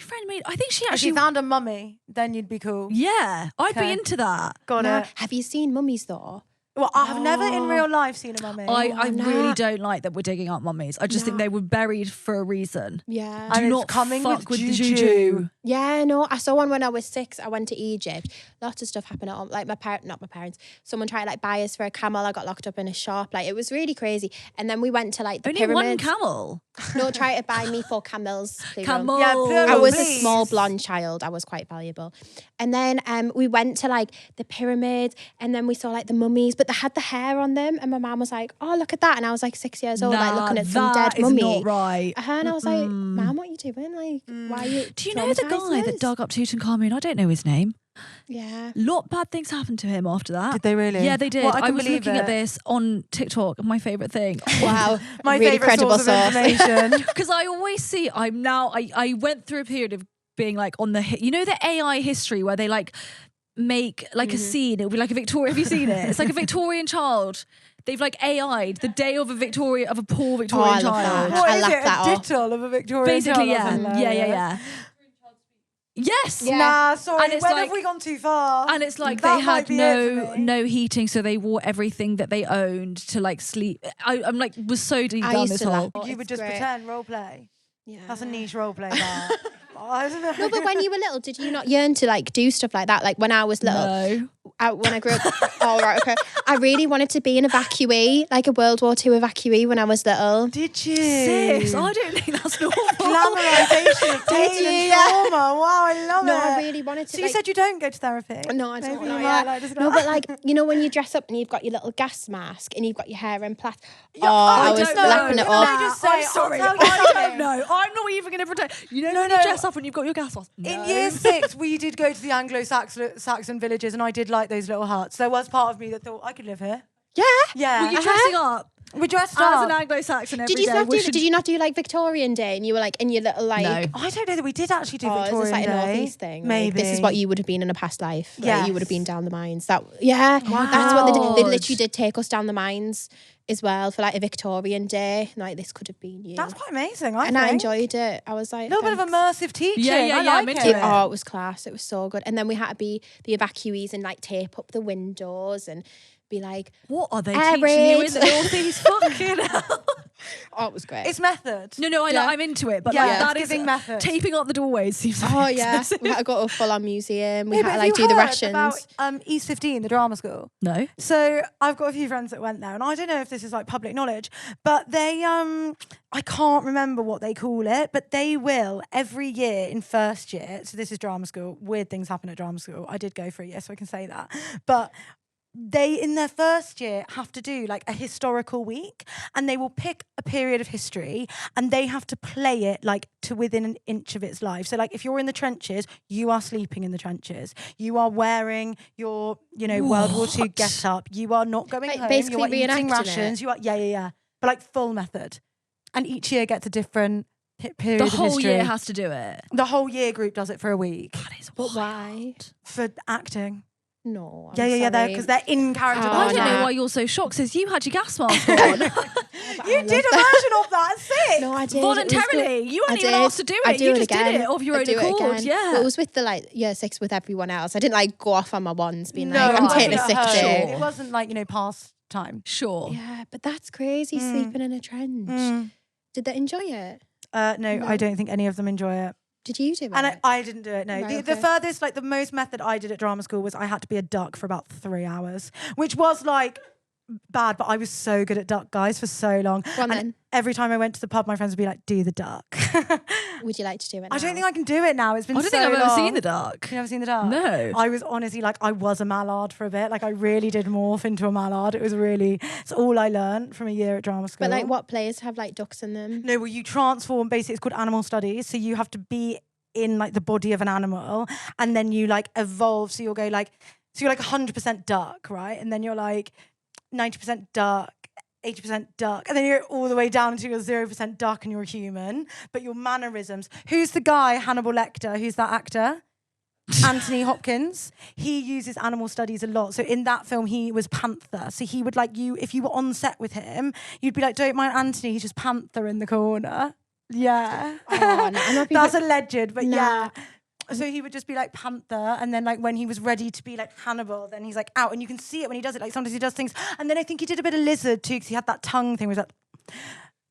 friend made. I think she If actually. you found a mummy, then you'd be cool. Yeah, I'd be Okay. into that. Got Nah, it. have you seen Mummies though? Well, I have never in real life seen a mummy. I nah. really don't like that we're digging up mummies. I just think they were buried for a reason. Yeah. And Do it's not coming fuck with with the juju. juju. Yeah, no, I saw one when I was 6. I went to Egypt. Lots of stuff happened at home. Like not my parents. Someone tried to like buy us for a camel. I got locked up in a shop. Like it was really crazy. And then we went to like the Only pyramids. one camel. No, try to buy me 4 camels. plural. Camel. Yeah, plural. I was please. a small blonde child. I was quite valuable. And then we went to like the pyramids, and then we saw like the mummies, but they had the hair on them. And my mum was like, "Oh, look at that!" And I was like 6 years old, like looking at some that dead is mummy. not right. And I was like, "Mum, what are you doing? Like, why are you?" Do you know the guy traumatising that us?" dug up Tutankhamun? I don't know his name. Yeah. Lot bad things happened to him after that. Did they really? Yeah, they did. Well, I can was believe looking at it. this on TikTok. My favorite thing. Wow. My really favourite credible source of source. information. Because I always see. I went through a period of being like on the the AI history where they like make like a scene. It would be like a Victoria. Have you seen it? It's like a Victorian child. They've like AI'd the day of a poor Victorian I love child. that. What I is lapped it? that A off. dittle of a Victorian Basically, child? That's yeah. hilarious. Yes. Yeah. Nah, sorry. And it's When like- have we gone too far? And it's like That they might had be it for me. no heating, so they wore everything that they owned to like sleep. I'm like was so deep I down used this to hole. laugh. You It's would just great. pretend role play. Yeah. That's a niche role play. That. I don't know. No, but when you were little, did you not yearn to like do stuff like that? Like when I was little, No. when I grew up. Oh, right, okay. I really wanted to be an evacuee, like a World War II evacuee when I was little. Did you? Sis, I don't think that's normal. Glamorization of pain and trauma. Wow, I love it. No, I really wanted to. So you said you don't go to therapy? No, I don't. Maybe No, you yeah. might like just No, go- but like, you know when you dress up and you've got your little gas mask and you've got your hair in plastic. Yeah, I I was don't know. lapping it Can I up. just say, I'm sorry, I'll tell you I don't something. know. I'm not even going to pretend. You know when you dress up and you've got your gas mask? No. In year 6, we did go to the Anglo-Saxon villages, and I did like those little huts. There was part of me that thought I could live here. Yeah. Yeah. Were you dressing up We dressed as up. an Anglo-Saxon every Did you day? not do? We should- Did you not do like Victorian Day and you were like in your little like? No. I don't know that we did actually do Oh, is Victorian this like a Day. northeast thing? Like, Maybe. this is what you would have been in a past life. Like, Yes. you would have been down the mines. That's what they did. They literally did take us down the mines as well for like a Victorian Day. Like this could have been you. That's quite amazing, I and think. I enjoyed it. I was like A little bit of thanks. immersive teaching. Yeah, I I'm like into it. it. Oh, it was class. It was so good. And then we had to be the evacuees and like tape up the windows and be like, What are they Air teaching you in raid. the northeast? Fucking hell. oh, it was great. It's method. No, Yeah. I'm into it. But Yeah, like, that it's is giving method. taping up the doorways seems Oh like yeah, excessive. we had to go to a full-on museum. We Yeah, had to but like have do you the heard Russians. about East 15, the drama school? No. So I've got a few friends that went there, and I don't know if this is like public knowledge, but they I can't remember what they call it, but they will every year in first year. So this is drama school. Weird things happen at drama school. I did go for a year, so I can say that. But they in their first year have to do like a historical week, and they will pick a period of history and they have to play it like to within an inch of its life. So like if you're in the trenches, you are sleeping in the trenches, you are wearing your World War II get up, you are not going Like, home, basically you are eating reenacting rations, it. you are yeah, but like full method. And each year gets a different period The of whole history. year has to do it. The whole year group does it for a week That is But wild. why? for acting. No. Yeah, because they're in character. Oh, I don't know no. why you're so shocked, sis. You had your gas mask on. You did a version of that, sick. No, I did. It was good. Voluntarily. You weren't I even did. asked to do I it. You just again. did it of your I own do it accord. again. Yeah. But it was with the like year 6 with everyone else. I didn't like go off on my ones being No, like, I'm it taking a wasn't sick at day. home. It wasn't like past time. Sure. Yeah, but that's crazy sleeping in a trench. Did they enjoy it? No, I don't think any of them enjoy it. Did you do it? And I didn't do it, no. Right, The okay. furthest, like the most method I did at drama school was I had to be a duck for about 3 hours, which was like bad, but I was so good at duck, guys, for so long. Go on and then. every time I went to the pub, my friends would be like, do the duck. Would you like to do it now? I don't think I can do it now. It's been I don't so think I've ever long. seen the duck. You never seen the duck? No. I was honestly like, I was a mallard for a bit. Like I really did morph into a mallard. It's all I learned from a year at drama school. But like what plays have like ducks in them? No, well, you transform. Basically, it's called animal studies. So you have to be in like the body of an animal, and then you like evolve. So you'll go like, so you're like 100% duck, right? And then you're like 90% duck, 80% duck, and then you're all the way down to your 0% duck, and you're a human. But your mannerisms. Who's the guy? Hannibal Lecter. Who's that actor? Anthony Hopkins. He uses animal studies a lot. So in that film, he was Panther. So he would like you, if you were on set with him, you'd be like, don't mind Anthony, he's just Panther in the corner. Yeah. Oh, no, I'm not being That's alleged, but No. yeah. So he would just be like Panther, and then like when he was ready to be like Hannibal, then he's like out, and you can see it when he does it. Like sometimes he does things, and then I think he did a bit of lizard too, because he had that tongue thing. Was that?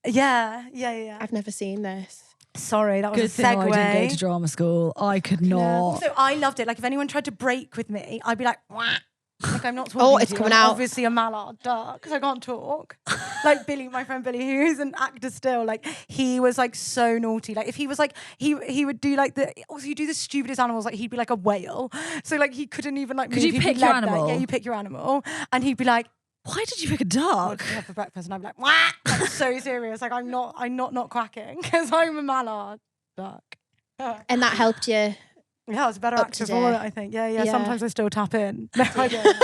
Yeah. I've never seen this. Sorry, that was Good a thing segue. I didn't go to drama school. I could Yeah. not. So I loved it. Like if anyone tried to break with me, I'd be like, wah. Like I'm not talking. Oh, to it's you. coming I'm out. Obviously a mallard duck because I can't talk. Like Billy, my friend Billy, who's an actor still. Like he was like so naughty. Like if he was like he would do like also you do the stupidest animals. Like he'd be like a whale. So like he couldn't even like. Could move. you He'd be pick your leg there. animal? Yeah, you pick your animal, and he'd be like, Why did you pick a "What duck? did you have for breakfast?" And I'd be like, "Wah!" Like so serious. Like I'm not quacking because I'm a mallard duck. And that helped you. Yeah, I was a better Up actor to for date. it, I think. Yeah. Yeah. Sometimes I still tap in. No, I don't.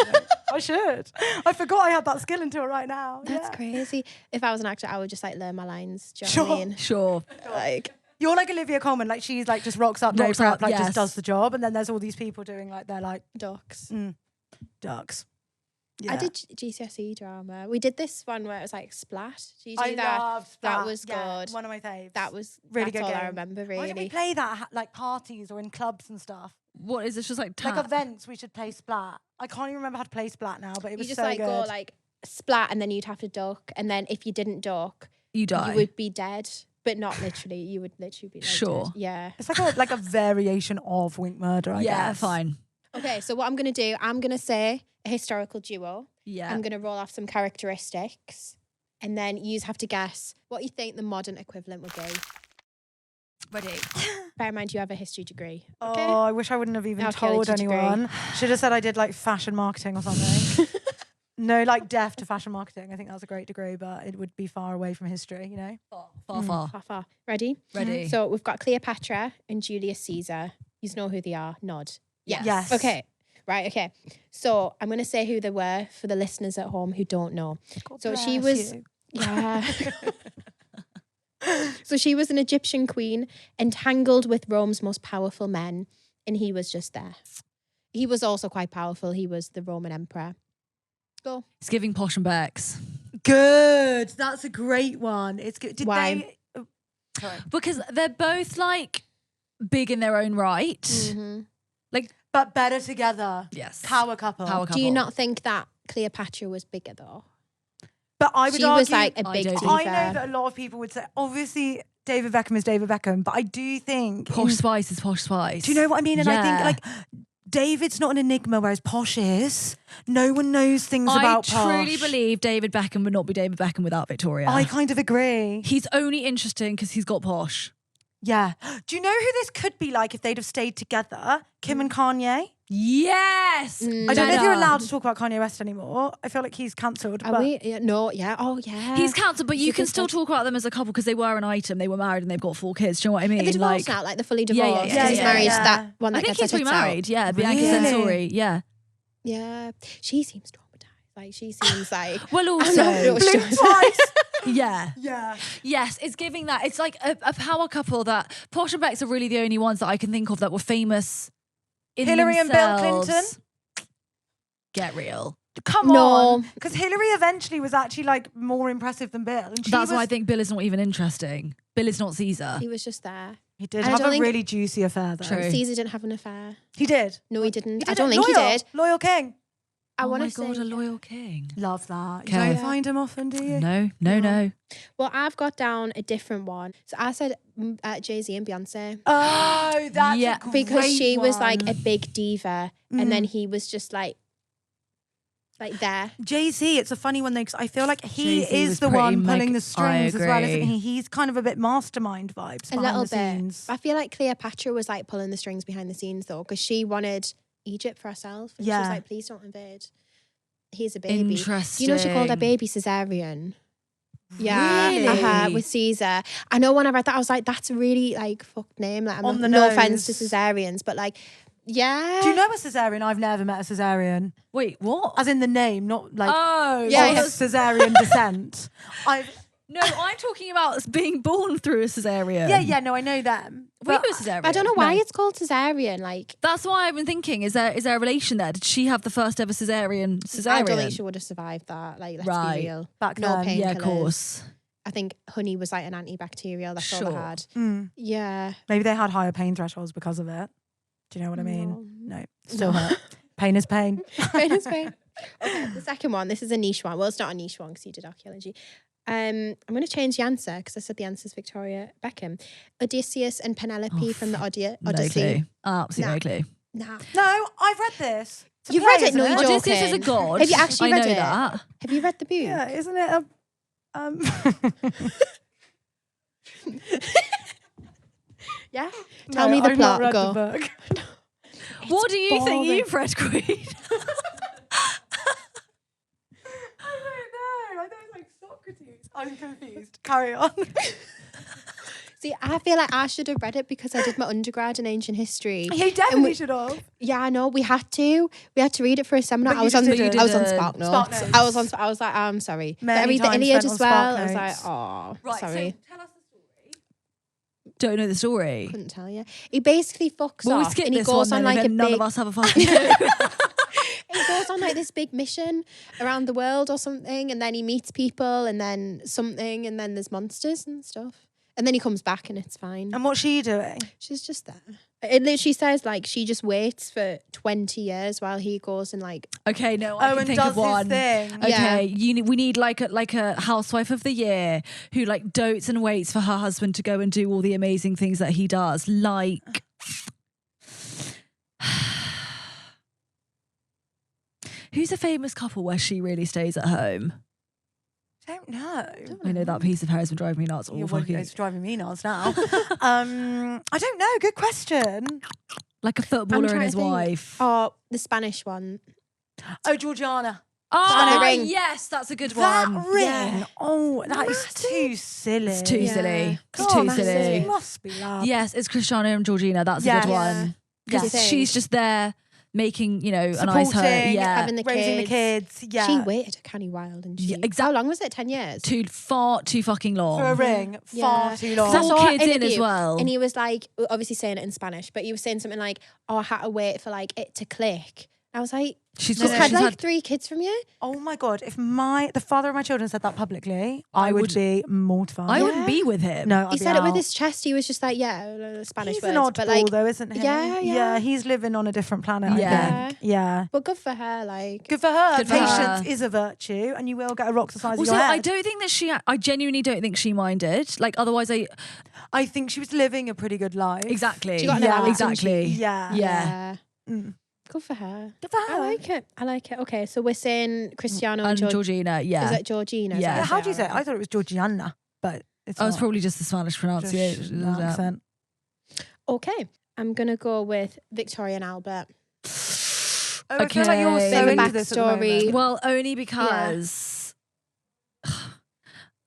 I should. I forgot I had that skill until right now. That's Yeah. crazy. If I was an actor, I would just like learn my lines. Do you know what I Sure. mean? Sure. Like, You're like Olivia Colman. Like she's like just rocks up, Rocks no prep, up, like yes. just does the job. And then there's all these people doing like they're like ducks. ducks. Yeah. I did GCSE drama. We did this one where it was like Splat. Did you do I that? love That Splat. was Yeah, good. one of my faves. That was Really that's good all I game. remember Why don't we really. play that at like parties or in clubs and stuff? What is this? Just like tap? Like events, we should play Splat. I can't even remember how to play Splat now, but it You was just so like good. go like splat and then you'd have to duck, and then if you didn't duck, You die. you would be dead, but not literally. You would literally be like, Sure. dead. Yeah. It's like a variation of Wink Murder, I yeah, guess. fine. Okay, so what I'm going to do, I'm going to say a historical duo. Yeah. I'm going to roll off some characteristics. And then you have to guess what you think the modern equivalent would be. Ready. Bear in mind, you have a history degree. Okay? Oh, I wish I wouldn't have even told Archeology degree. anyone. Should have said I did like fashion marketing or something. No, like deaf to fashion marketing. I think that's a great degree, but it would be far away from history, you know? Far. Ready? Ready. So we've got Cleopatra and Julius Caesar. You know who they are. Nod. Yes. Okay. Right, okay. So I'm going to say who they were for the listeners at home who don't know. God So she bless was... you. Yeah. So she was an Egyptian queen entangled with Rome's most powerful men, and he was just there. He was also quite powerful. He was the Roman emperor. Go. It's giving Posh and Becks. Good. That's a great one. It's good. Did Why? they? Oh, sorry. Because they're both like big in their own right. Mm-hmm. Like, But better together. yes. Power couple. Power couple. Do you not think that Cleopatra was bigger though? But I would She argue, was like a I big don't diva. think I know that a lot of people would say, obviously, David Beckham is David Beckham, but I do think Posh Spice is Posh Spice. Do you know what I mean? And I think Yeah. like David's not an enigma, whereas Posh is. No one knows things about Posh. I truly believe David Beckham would not be David Beckham without Victoria. I kind of agree. He's only interesting because he's got Posh. Yeah. Do you know who this could be like if they'd have stayed together? Kim and Kanye. Yes. I don't know if you're allowed to talk about Kanye West anymore. I feel like he's cancelled. Are we? Yeah, no, yeah. Oh, yeah. He's cancelled, but He's you a can good still person. talk about them as a couple because they were an item. They were married and they've got 4 kids. Do you know what I mean? Are they like, divorced now? Like, they're fully Yeah, divorced? yeah, He's yeah, married yeah. that one I that think gets he's her tits out. remarried. Yeah, Bianca Really? Censori. Yeah. Yeah. She seems traumatized. Like, she seems like... Well, I'm not also, real sure. twice. yeah. Yeah. Yes, it's giving that. It's like a power couple that Posh and Becks are really the only ones that I can think of that were famous in Hillary and Bill themselves. Clinton? Get real. Come No. on. Because Hillary eventually was actually like more impressive than Bill. And That's why I think Bill is not even interesting. Bill is not Caesar. He was just there. he did And I have don't a think- really juicy affair though. True. Caesar didn't have an affair. He did. No, he didn't. He I did don't it. think he Loyal. did. Loyal king. I Oh want my to God, say... a loyal king. Love that. You Okay. don't find him often, do you? No. Well, I've got down a different one. So I said Jay-Z and Beyonce. Oh, that's Yeah, a great Because she was like one. a big diva. And then he was just like there. Jay-Z, it's a funny one though, because I feel like he Jay-Z is was the pretty one pulling meg- the strings as well, isn't agree. he? He's kind of a bit mastermind vibes A behind little the bit. scenes. I feel like Cleopatra was like pulling the strings behind the scenes though, because she wanted Egypt for herself. And she was Yeah. like, please don't invade. Here's a baby. Interesting. You know, she called her baby cesarean. Yeah, Really? with Caesar. I know when I read that, I was like, that's a really like fucked name. Like, I'm On not, the no offense to nose. cesareans, but like, yeah. Do you know a cesarean? I've never met a cesarean. Wait, what? As in the name, not like Oh, Yeah, of yeah. cesarean descent. No, I'm talking about being born through a cesarean. Yeah, no, I know them. We But do a cesarean. I don't know why No. it's called cesarean. Like, That's why I've been thinking. Is there a relation there? Did she have the first ever cesarean? I don't think she would have survived that. Like, let's Right. be real. back No then. pain. Yeah, of painkillers. course. I think honey was like an antibacterial. That's all Sure. I had. Mm. Yeah. Maybe they had higher pain thresholds because of it. Do you know what I mean? No. No, still hurt. Pain is pain. Pain is pain. Okay, the second one. This is a niche one. Well, it's not a niche one because you did archaeology. I'm going to change the answer because I said the answer is Victoria Beckham. Odysseus and Penelope from the No Odyssey. clue. Absolutely no clue. Nah. No, I've read this. It's a You've play, read it? isn't No, you don't. Odysseus is a joking. god. Have you actually I read know it? that. Have you read the book? Yeah, isn't it a Yeah? Tell me No, the I've plot. not read Go. the book. What do you think boring. you've read, Queen? I don't know. I thought it was like Socrates. I'm confused. Carry on. See, I feel like I should have read it because I did my undergrad in ancient history. You definitely we- should have. Yeah, I know. We had to. We had to read it for a seminar. But I you was on. just didn't. I was on Didn't. Spark Notes. Spark Notes. I was on. I was like, I'm sorry. But I Many read the times Iliad spent as on Spark well. I was like, Notes. oh, Right, sorry. so tell us the story. Don't know the story. Couldn't tell you. He basically fucks Well, we off skip and he this goes one on then, like and a then none big. of us have a fucking clue. He goes on like this big mission around the world or something, and then he meets people, and then something, and then there's monsters and stuff, and then he comes back and it's fine. And what's she doing? She's just there. It literally says like she just waits for 20 years while he goes and like. Okay, no, I can and think does of one. his thing. Yeah. Okay, we need like a housewife of the year who like dotes and waits for her husband to go and do all the amazing things that he does. Like, Who's a famous couple where she really stays at home? Don't know. I know that piece of hair has been driving me nuts. All fucking It's driving me nuts now. I don't know. Good question. like a footballer and his wife. Oh, the Spanish one. Oh, Georgiana. Oh, ring. yes, that's a good That one. ring. Yeah. Oh, that is too silly. It's too silly. It's God, too silly. It must be love. Yes, it's Cristiano and Georgina. That's a good one. Because Yes. she's just there making, a nice her. Supporting, Yeah. having the Raising the kids. kids. Yeah. She waited a canny while, didn't she? Yeah, exactly. How long was it? 10 years? Far too fucking long. For a ring. Far too long. 'Cause I Four saw an kids in interview, as well. And he was like, obviously saying it in Spanish, but he was saying something like, oh, I had to wait for like it to click. I was like, She's just got- had she's like had- 3 kids from you? Oh my God. If the father of my children said that publicly, I would be mortified. I wouldn't be with him. No, I'd He be said it with out. his chest. He was just like, Spanish He's words. an oddball but like, though, isn't he? Yeah. He's living on a different planet, Yeah. I think. Yeah. but good for her. Like, Good for her. Good for Patience her. is a virtue and you will get a rock the size Also, of your head. I don't think that I genuinely don't think she minded. Like, otherwise, I think she was living a pretty good life. exactly. She got an Yeah. allowance, didn't Exactly. she? Yeah. Yeah. Mm. Good for her. Good for her. I like it. Okay, so we're saying Cristiano And and Georgina, yeah. Is it Georgina? Is Yeah. that Yeah, how how do you say it? I thought it was Georgiana, but it's I was not. probably just the Spanish Just pronunciation. the accent. Okay, I'm gonna go with Victoria and Albert. Oh, I feel like you're Okay. so Bit of a into this at the backstory. moment. Well, only because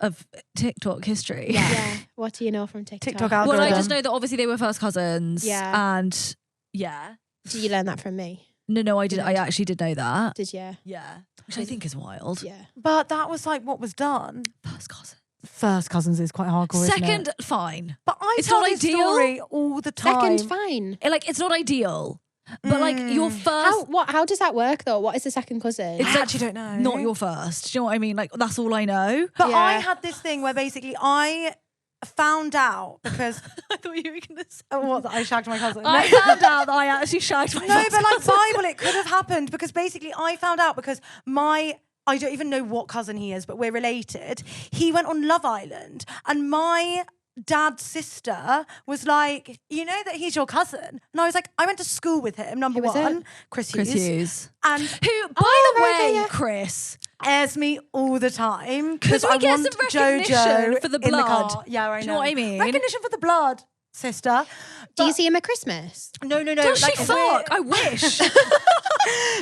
of TikTok history. Yeah. What do you know from TikTok? TikTok Well, algorithm. I just know that obviously they were first cousins. Yeah. And yeah. Did you learn that from me? No, I did. You I did. actually did know that. Did you? Yeah. Which I think is wild. Yeah. But that was like what was done. First cousin. First cousins is quite hardcore. isn't Second, it? fine. But I it's tell not this ideal. story all the time. Second, fine. Like, it's not ideal. But like your first, How does that work though? What is the second cousin? It's I like actually don't know. not your first. Do you know what I mean? Like, that's all I know. But Yeah. I had this thing where basically I found out because I thought you were going to say. what I shagged my cousin. I found out that I actually shagged my No, first but like cousin. Bible, it could have happened because basically I found out because I don't even know what cousin he is, but we're related. He went on Love Island and my dad's sister was like, you know that he's your cousin? And I was like, I went to school with him, number Who was one, it? Chris Chris Hughes. Hughes. And Who, by Oh, the very way, good, yeah. Chris, airs me all the time. Could we I get want some recognition Jojo for the in blood? car. Yeah, I know. Do you know what I mean? Recognition for the blood, sister. Do you But- see him at Christmas? No. does like, she fuck? I wish.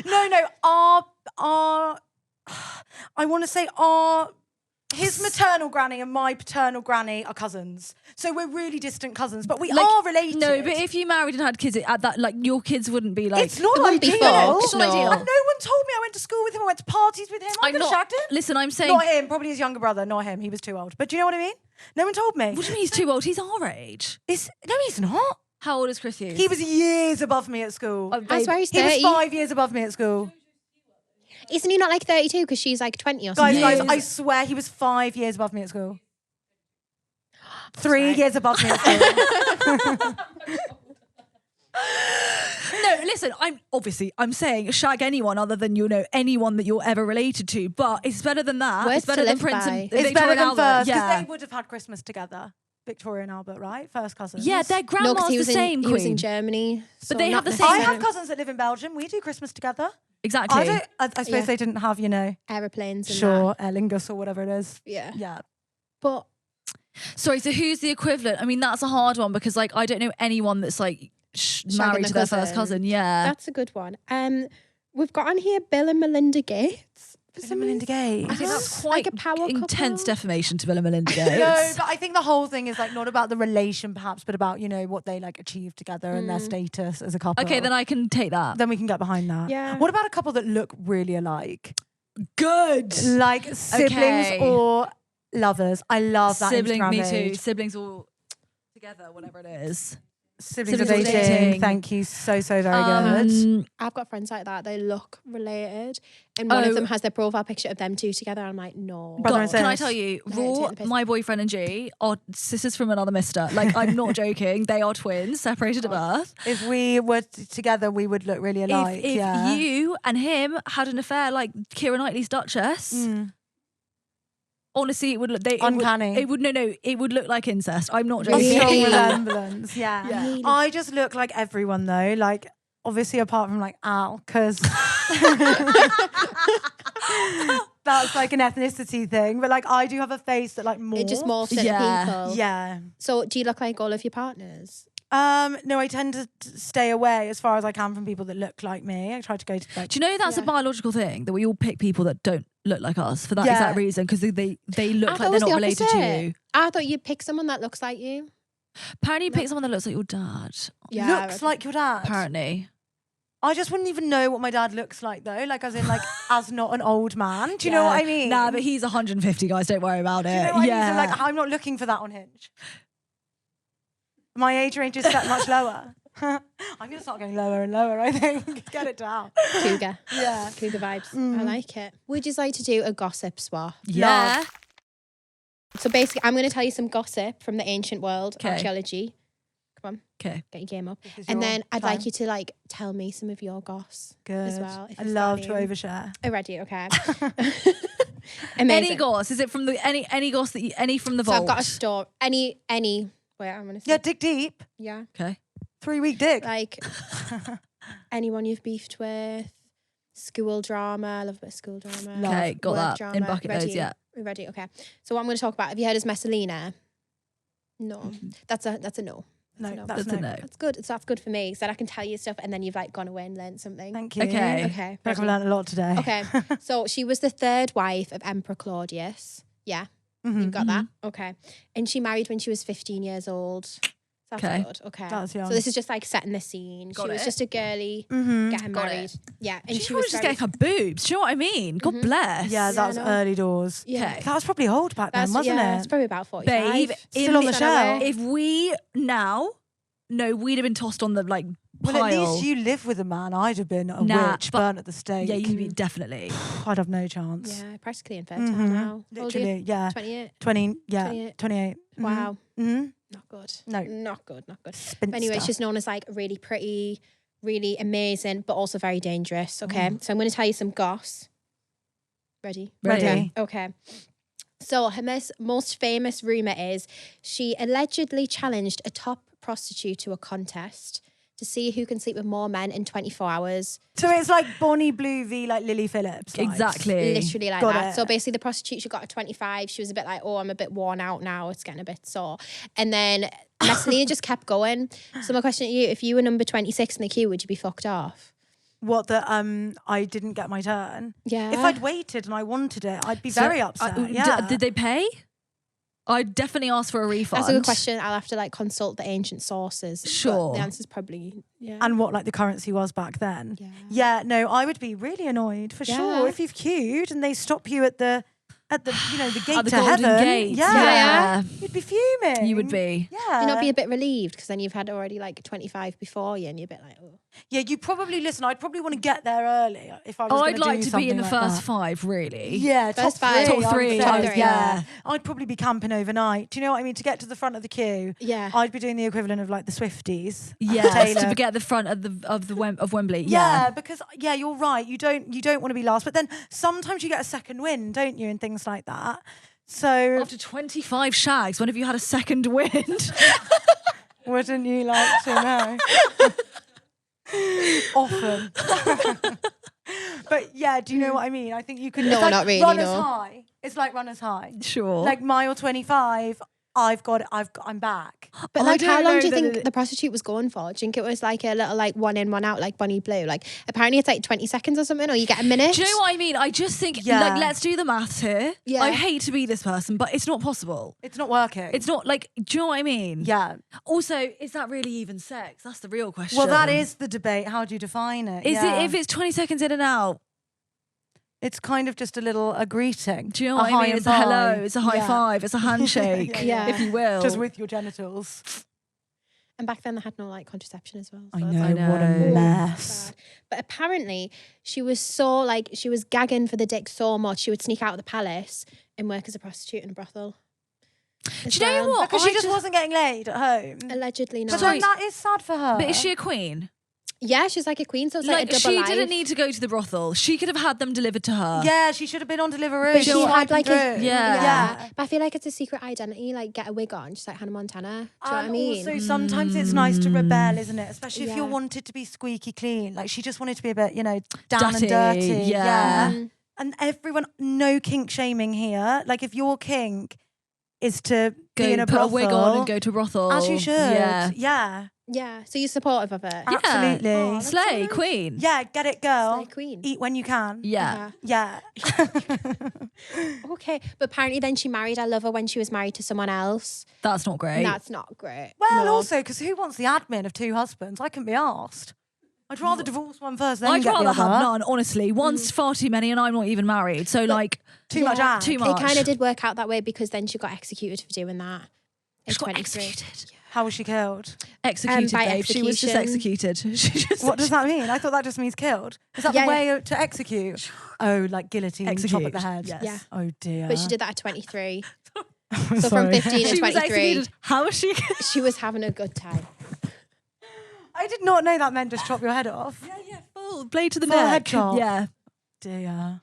No. I want to say his maternal granny and my paternal granny are cousins. So we're really distant cousins, but we Like, are related. No, but if you married and had kids at that, like, your kids wouldn't be like. it's not It wouldn't be ideal. fucked, It's not no. ideal. And no one told me. I went to school with him. I went to parties with him. I I'm could have not. shagged him. Listen, I'm saying. Not him. Probably his younger brother. Not him. He was too old. But do you know what I mean? No one told me. What do you mean he's too old? He's our age. No, he's not. How old is Chris Hughes? He was years above me at school. Oh, I swear he's He was 30. 5 years above me at school. Isn't he not like 32 because she's like 20 or Guys, something? I swear he was 5 years above me at school. 3 years above me at school. No, listen, I'm saying shag anyone other than, anyone that you're ever related to, but it's better than that. Words It's better to than live Prince by. and It's Victoria better and than Albert. first because Yeah. they would have had Christmas together. Victoria and Albert, right? First cousins. Yeah, their No, grandma's because he the was same, he was in Queen. Germany. So they have not the same- I necessarily have cousins that live in Belgium. We do Christmas together. Exactly. I suppose Yeah. they didn't have, aeroplanes and sure, Aer Lingus or whatever it is. that. Yeah. Yeah. But Sorry, so who's the equivalent? I mean, that's a hard one because, like, I don't know anyone that's, like, married the to their first cousin. Yeah. that's a good one. We've got on here Bill and Melinda Gates. For some Melinda reason. Gates. I think that's Like quite a power intense couple. defamation to Bill and Melinda Gates. No, but I think the whole thing is like not about the relation perhaps, but about, what they like achieved together and their status as a couple. Okay, then I can take that. Then we can get behind that. Yeah. What about a couple that look really alike? Good. Like siblings Okay. or lovers. I love that Sibling, Instagram me too. page. Siblings all together, whatever it is. Siblings are Siblings are dating. dating. Thank you. So very good. I've got friends like that. They look related. And one of Oh. them has their profile picture of them two together. I'm like, no. Brother God, and can I sis. tell you, No, Raw, take the piss. my boyfriend and G are sisters from another mister. Like, I'm not joking. They are twins, separated at birth. If we were together, we would look really alike. If yeah. you and him had an affair like Keira Knightley's Duchess, honestly, it would look Uncanny. It would look like incest. I'm not A joking. strong Really? resemblance. Yeah. Yeah. Really? I just look like everyone though. Like obviously apart from like Al, because that's like an ethnicity thing. But like I do have a face that like morphs. It just morphs into people. Yeah. So do you look like all of your partners? No, I tend to stay away as far as I can from people that look like me. I try to go to like. Do you know that's a biological thing that we all pick people that don't look like us for that exact reason, because they look like they're not related to you. I thought you'd pick someone that looks like you. Apparently, you pick someone that looks like your dad. Yeah, looks like your dad. Apparently. I just wouldn't even know what my dad looks like though, like as in like as not an old man. Do you know what I mean? Nah, but he's 150, guys. Don't worry about it. Do you know what I mean? So like I'm not looking for that on Hinge. My age range is set much lower. I'm gonna start going lower and lower. I think get it down. Cougar. Yeah, cougar vibes. I like it. Would you like to do a gossip swap? Yeah. Love. So basically, I'm going to tell you some gossip from the ancient world, archaeology. Come on. Okay. Get your game up. And then I'd like you to like tell me some of your goss as well. I love to overshare. Oh, ready? Okay. Amazing. Any goss? Is it from the any goss that any from the So vault? I've got a store. Any. Wait, I'm going to say. Yeah, dig deep. Yeah. Okay. 3-week dig. Like anyone you've beefed with, school drama. I love a bit of school drama. Okay, got work that drama. in bucket Ready? loads. Yeah. We're ready. Okay. So what I'm going to talk about. Have you heard of Messalina? No. That's a no. No, That's a no. That's good. So that's good for me. So that I can tell you stuff and then you've like gone away and learned something. Thank you. Okay. Okay. I've learned a lot today. Okay. So she was the third wife of Emperor Claudius. Yeah. You've got that? Okay. And she married when she was 15 years old. That's good. Okay. That's young. So this is just like setting the scene. Got she was it. just a girlie getting Got married. it. Yeah. And She she was was just very, getting her boobs. Do you know what I mean? God bless. Yeah, that was no. early doors. Yeah. That was probably old back then, wasn't It's it? probably about 45. Babe, Still on the shelf. If we now, no, we'd have been tossed on the like Well, pile. at least you live with a man. I'd have been a Nah, witch, but- burnt at the stake. Yeah, you'd be definitely. I'd have no chance. Yeah, practically infertile now. How old are you? Literally, yeah. 28. 20, yeah, 28. 28. Wow. Mm-hmm. Not good. No. Not good. But Spinster. anyway, she's known as like really pretty, really amazing, but also very dangerous. Okay. So I'm going to tell you some goss. Ready? Ready. Okay. So her most famous rumour is she allegedly challenged a top prostitute to a contest to see who can sleep with more men in 24 hours. So it's like Bonnie Blue v like Lily Phillips. vibes. Exactly. Literally like Got that. it. So basically the prostitute, she got a 25. She was a bit like, oh, I'm a bit worn out now. It's getting a bit sore. And then Messalina just kept going. So my question to you, if you were number 26 in the queue, would you be fucked off? What that I didn't get my turn. Yeah. If I'd waited and I wanted it, I'd be very upset. Yeah. Did they pay? I'd definitely ask for a refund. That's a good question. I'll have to like consult the ancient sources. but Sure. the answer's probably yeah. And what like the currency was back then. Yeah. Yeah, no, I would be really annoyed for sure if you've queued and they stop you at the the gate At the to Golden heaven. Gate. Yeah. You'd be fuming. You would be. Yeah. You'd not be a bit relieved because then you've had already like 25 before you and you're a bit like, oh. Yeah, you probably listen. I'd probably want to get there early if I was. I'd gonna like do to be in the something like first that. 5, really. Yeah, First top five. three. Top three. I would Top say. three. Yeah, I'd probably be camping overnight. Do you know what I mean? To get to the front of the queue, Yeah. I'd be doing the equivalent of like the Swifties. Yes, Taylor. to get at the front of Wembley. Yeah, because you're right. You don't want to be last, but then sometimes you get a second win, don't you, and things like that. So After 25 shags, when have you had a second wind? wouldn't you like to know? Often. But yeah, do you know what I mean? I think you could. No, it's like not really, Runners no. high. It's like runners high. Sure. Like mile 25. I'm back. But I like, don't how long know do you that think it- the prostitute was going for? Do you think it was like a little like one in, one out, like Bonnie Blue? Like apparently it's like 20 seconds or something, or you get a minute. Do you know what I mean? I just think, Yeah. like, let's do the maths here. Yeah. I hate to be this person, but it's not possible. It's not working. It's not like, do you know what I mean? Yeah. Also, is that really even sex? That's the real question. Well, that is the debate. How do you define it? Is Yeah. it if it's 20 seconds in and out? It's kind of just a greeting. Do you know A what I hi mean? and It's a hello, bye. it's a high Yeah. five, it's a handshake, Yeah. if you will. Just with your genitals. And back then they had no like contraception as well. So I it's know, like, what a know. mess. bad. But apparently she was so like, she was gagging for the dick so much, she would sneak out of the palace and work as a prostitute in a brothel. Do you know what? Because she just wasn't getting laid at home. Allegedly not. But then that is sad for her. But is she a queen? Yeah, she's like a queen, so it's like a double she life. didn't need to go to the brothel. She could have had them delivered to her. Yeah, she should have been on Deliveroo. But she had like Yeah. But I feel like it's a secret identity. Like, get a wig on, just like Hannah Montana. Do you know what I mean? Also, sometimes it's nice to rebel, isn't it? Especially if Yeah. you're wanted to be squeaky clean. Like, she just wanted to be a bit, down Dirty, and dirty. yeah. And everyone, no kink shaming here. Like, if your kink is to be in a put brothel, a wig on and go to a brothel. as you should. Yeah. Yeah. Yeah. So you're supportive of it. Absolutely. Oh, that's Slay, so nice. queen. Yeah, get it, girl. Slay queen. Eat when you can. Yeah. Yeah. Okay, but apparently then she married. I love her when she was married to someone else. That's not great. That's not great. Well, No. also, because who wants the admin of 2 husbands? I can be asked. I'd rather divorce one first, then I'd get the rather have other. none, honestly. One's far too many and I'm not even married. So, Too much ad. too It much. kind of did work out that way because then she got executed for doing that. She got 23. executed. How was she killed? Executed, by babe. She was just execution. executed. She just What does that mean? I thought that just means killed. Is that Yeah, the way to execute? Oh, like guillotine, chop Execute. at the head. Yes. Yeah. Oh dear. But she did that at 23. So So from 15 to She was 23, executed. How was she? she was having a good time. I did not know that meant just chop your head off. Yeah, full blade to the Full neck. head chop. Yeah. Dear.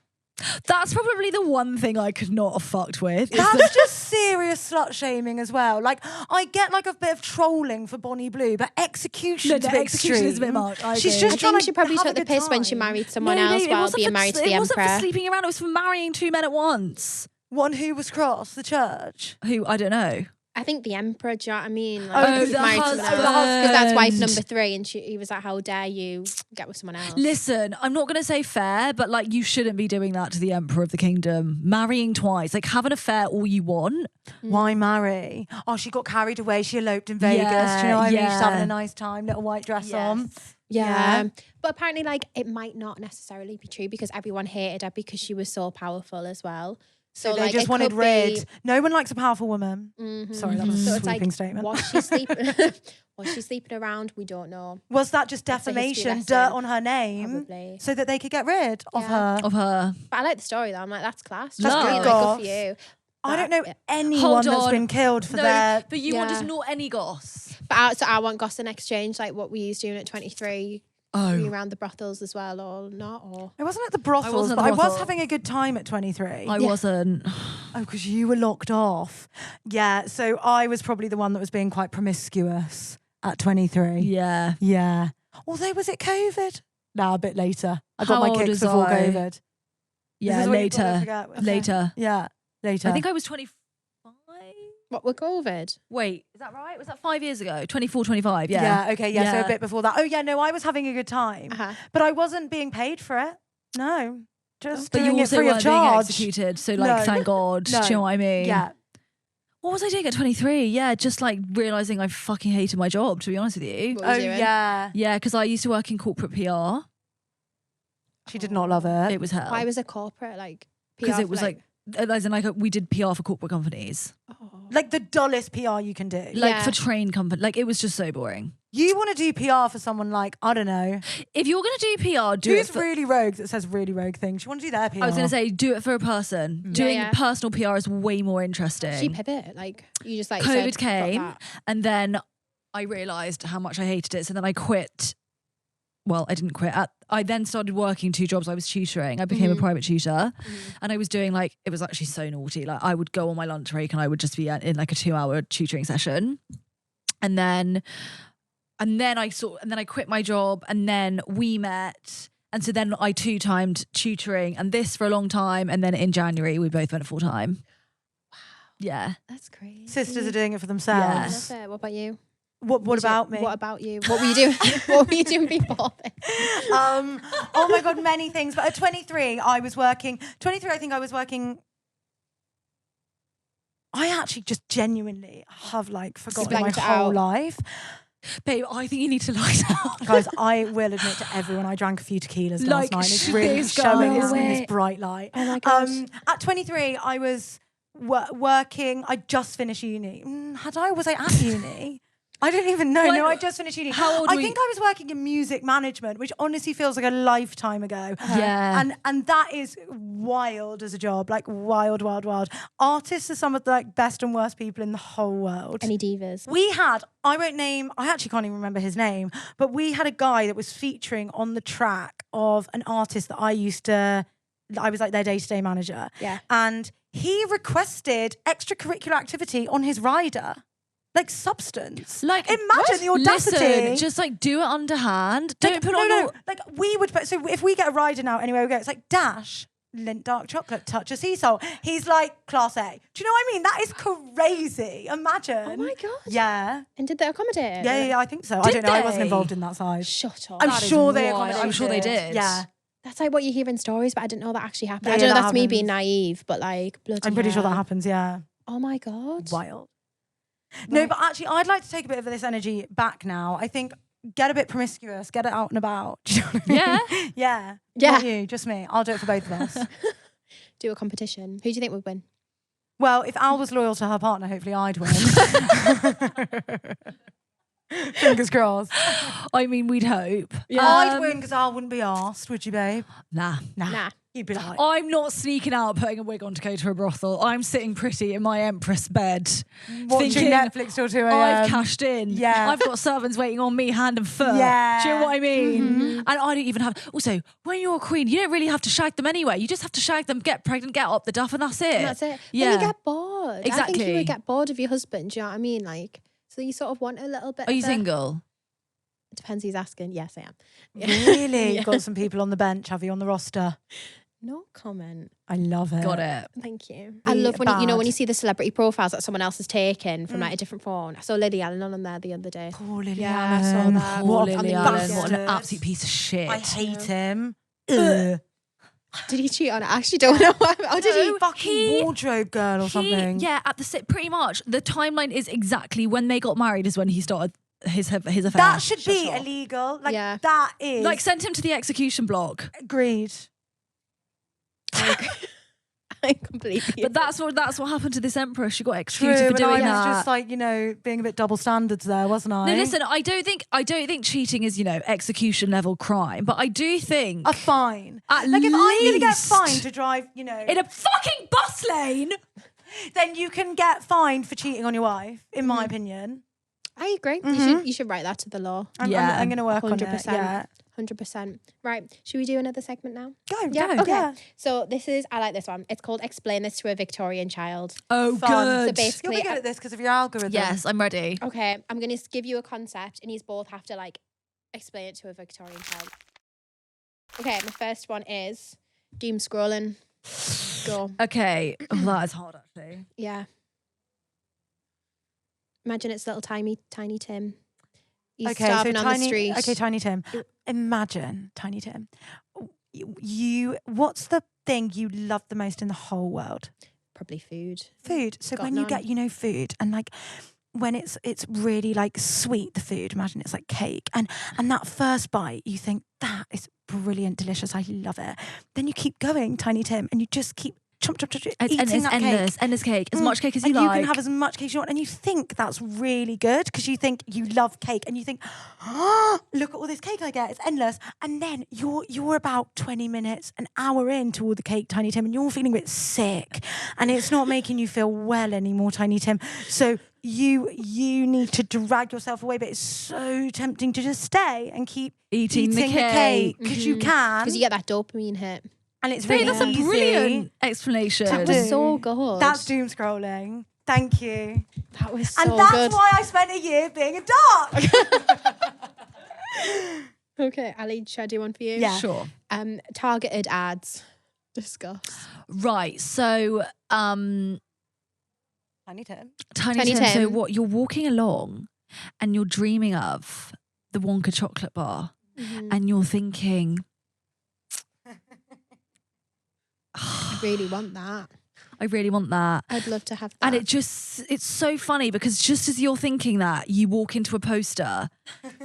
That's probably the one thing I could not have fucked with. That's just serious slut shaming as well. Like, I get like a bit of trolling for Bonnie Blue, but execution's a bit execution is a bit extreme. much. I She's agree. just I trying think to she probably have took a the good piss when she time. married someone No, else it while wasn't being for- married to the It wasn't emperor. for sleeping around. It was for marrying 2 men at once. One who was cross, the church. Who I don't know. I think the emperor, do you know what I mean? Oh, he was the married to someone husband. else. Because that's wife Husband. number 3 and he was like, how dare you get with someone else? Listen, I'm not going to say fair, but like you shouldn't be doing that to the emperor of the kingdom. Marrying twice, like have an affair all you want. Why marry? Oh, she got carried away. She eloped in Vegas. Do you know what I mean? She's having a nice time, little white dress on. Yeah. But apparently, like, it might not necessarily be true because everyone hated her because she was so powerful as well. So they like, just it wanted could rid. be- No one likes a powerful woman. Mhm. Sorry, that was a So it's sweeping like, statement. was she sleeping? Was she sleeping around? We don't know. Was that just That's a history defamation, lesson, dirt on her name, Probably. so that they could get rid of Yeah. her? Of her. But I like the story though. I'm like, that's class. That's Just good really, like, goss. good for you. I don't know But- anyone Hold that's on. been killed for No, their. but you want Yeah. us not any goss. But so I want goss and exchange, like what we used doing at 23. Were you Oh, around the brothels as well or not? Or I wasn't at the brothels, wasn't at but the I was brothel. having a good time at 23. I wasn't. Oh, because you were locked off. Yeah, so I was probably the one that was being quite promiscuous at 23. Yeah. Yeah. Although, was it COVID? No, a bit later. I got How my old kicks was before I? COVID. This Yeah, is what you've gotta later. forget. Okay. Later. Yeah, later. I think I was 25. what with COVID? Wait, is that right? Was that 5 years ago? 24, 25, yeah. Yeah, okay, yeah, so Yeah. a bit before that. Oh, yeah, no, I was having a good time. Uh-huh. But I wasn't being paid for it. No. Just But you doing it also free of weren't being charge. executed, so like, No. thank God. Do you know what I mean? Yeah. What was I doing at 23? Yeah, just like realising I fucking hated my job, to be honest with you. What were Oh, you doing? yeah. Yeah, because I used to work in corporate PR. She did not love it. It was hell. Why was it corporate? Like, Because PR it was like, as in like we did PR for corporate companies. oh. Like the dullest PR you can do. Like Yeah. for train company. Like it was just so boring. You want to do PR for someone like, I don't know. If you're going to do PR, do Who's it for... really rogue that says really rogue things? You want to do their PR? I was going to say, do it for a person. Doing Yeah. personal PR is way more interesting. She pivot, like you just like COVID said, got came that. and then I realised how much I hated it. So then I quit. Well, I didn't quit. I then started working 2 jobs. I was tutoring. I became a private tutor and I was doing like, it was actually so naughty. Like I would go on my lunch break and I would just be in like a 2-hour tutoring session. And then I quit my job and then we met. And so then I 2-timed tutoring and this for a long time. And then in January, we both went full time. Wow. Yeah. That's crazy. Sisters are doing it for I themselves. love it. What about you? What about me? What about you? What were you doing? What were you doing before this? Oh my God, many things. But at 23, I was working. 23, I think I was working. I actually just genuinely have like forgotten my Blanked it whole out. life. Babe, I think you need to lie down. Guys, I will admit to everyone, I drank a few tequilas last Like, night. It's really this showing girl. its, in No this way. bright light. Oh my God. At 23, I was working. I just finished uni. Was I at uni? I don't even know. When- No, I just finished uni. How old I were think you? I was working in music management, which honestly feels like a lifetime ago. Yeah. And that is wild as a job, like wild, wild, wild. Artists are some of the like best and worst people in the whole world. Any divas? We had, I won't name, I actually can't even remember his name, but we had a guy that was featuring on the track of an artist that I was like their day-to-day manager. Yeah. And he requested extracurricular activity on his rider. Like substance. Like, imagine the audacity. Listen, just like do it underhand. Don't put on all... Like we would put, so if we get a rider now anywhere we go, it's like dash, Lindt dark chocolate, touch of sea salt. He's like class A. Do you know what I mean? That is crazy. Imagine. Oh my God. Yeah. And did they accommodate? Yeah, I think so. I Did don't know. I wasn't they? involved in that side. Shut up. I'm That is sure they wild. accommodated. I'm sure they did. Yeah. That's like what you hear in stories, but I didn't know that actually happened. Yeah, I don't know that that's me happens. being naive, but like bloody I'm pretty sure that hell. happens, yeah. Oh my God. Wild. No, but actually, I'd like to take a bit of this energy back now. I think get a bit promiscuous, get it out and about. Do you know what I mean? Yeah? Yeah. Yeah. Not you, just me. I'll do it for both of us. Do a competition. Who do you think would win? Well, if Al was loyal to her partner, hopefully I'd win. Fingers crossed. I mean, we'd hope. I'd win because Al wouldn't be asked, would you, babe? Nah. Nah. You'd be like, I'm not sneaking out putting a wig on to go to a brothel. I'm sitting pretty in my Empress bed. watching thinking, Netflix till 2 a.m. I've cashed in. Yeah. I've got servants waiting on me hand and foot. Yeah. Do you know what I mean? And I don't even have... Also, when you're a queen, you don't really have to shag them anyway. You just have to shag them, get pregnant, get up the duff, and that's it. And that's it. Yeah. Then you get bored. I think you Exactly. would get bored of your husband. Do you know what I mean? Like, so you sort of want a little bit. Are you of a- single? It depends who's asking. Yes, I am. Really? Yeah. You've got some people on the bench, have you, on the roster? No comment. I love it. Got it. Thank you. I love when you know when you see the celebrity profiles that someone else has taken from like a different phone. I saw Lily Allen on there the other day. Poor Lily Yeah, I saw Allen. that. Poor What a Lily bastard. Allen. What an absolute piece of shit. I hate him. Ugh. Did he cheat on her? I actually don't know. Oh, did he? Fucking wardrobe girl or something. Yeah, pretty much. The timeline is exactly when they got married is when he started his affair. That should be illegal. Like, Yeah. that is. Like, send him to the execution block. agreed. I completely. But that's what happened to this empress. She got True, executed for and I doing was that. just like, being a bit double standards there, wasn't I? No, listen, I don't think cheating is, execution level crime, but I do think A fine. at Like, if I'm going to get least fined to drive, in a fucking bus lane. then you can get fined for cheating on your wife, in my opinion. I agree. You should write that to the law. I'm going to work on it. 100%. Yeah. 100%. Right. Should we do another segment now? Go. Yeah. Okay. Yeah. So I like this one. It's called "Explain This to a Victorian Child." Oh, Fun. So good. basically, You'll be good at this because of your algorithm. Yes, I'm ready. okay, I'm going to give you a concept, and you both have to like explain it to a Victorian child. Okay, my first one is doom scrolling. Go. Okay, that is hard actually. Yeah. Imagine it's little tiny Tim. He's starving on the street. Okay, Tiny Tim. Imagine, Tiny Tim. What's the thing you love the most in the whole world? Probably food. Food. So Got when you none. get, food and like when it's really like sweet, the food, imagine it's like cake. And that first bite, you think, that is brilliant, delicious, I love it. Then you keep going, Tiny Tim, and you just keep chomp, eating that cake. Endless cake. As much cake as you and like. you can have as much cake as you want, and you think that's really good because you think you love cake, and you think, oh, look at all this cake I get, it's endless. And then you're about 20 minutes, an hour into all the cake, Tiny Tim, and you're feeling a bit sick, and it's not making you feel well anymore, Tiny Tim. So you need to drag yourself away, but it's so tempting to just stay and keep Eating the cake. because you can, Because you get that dopamine hit. and it's Hey, really that's a easy. brilliant explanation. That was so good. That's doom scrolling. Thank you. That was so And that's good. why I spent a year being a doc. Okay, Ali, should I do one for you? Yeah. Sure. Targeted ads. Discuss. Right. So, Tiny Tim. Tiny Tiny Tim. So Tim. what you're walking along and you're dreaming of the Wonka chocolate bar and you're thinking, I really want that. I really want that. I'd love to have that. And it's so funny because just as you're thinking that, you walk into a poster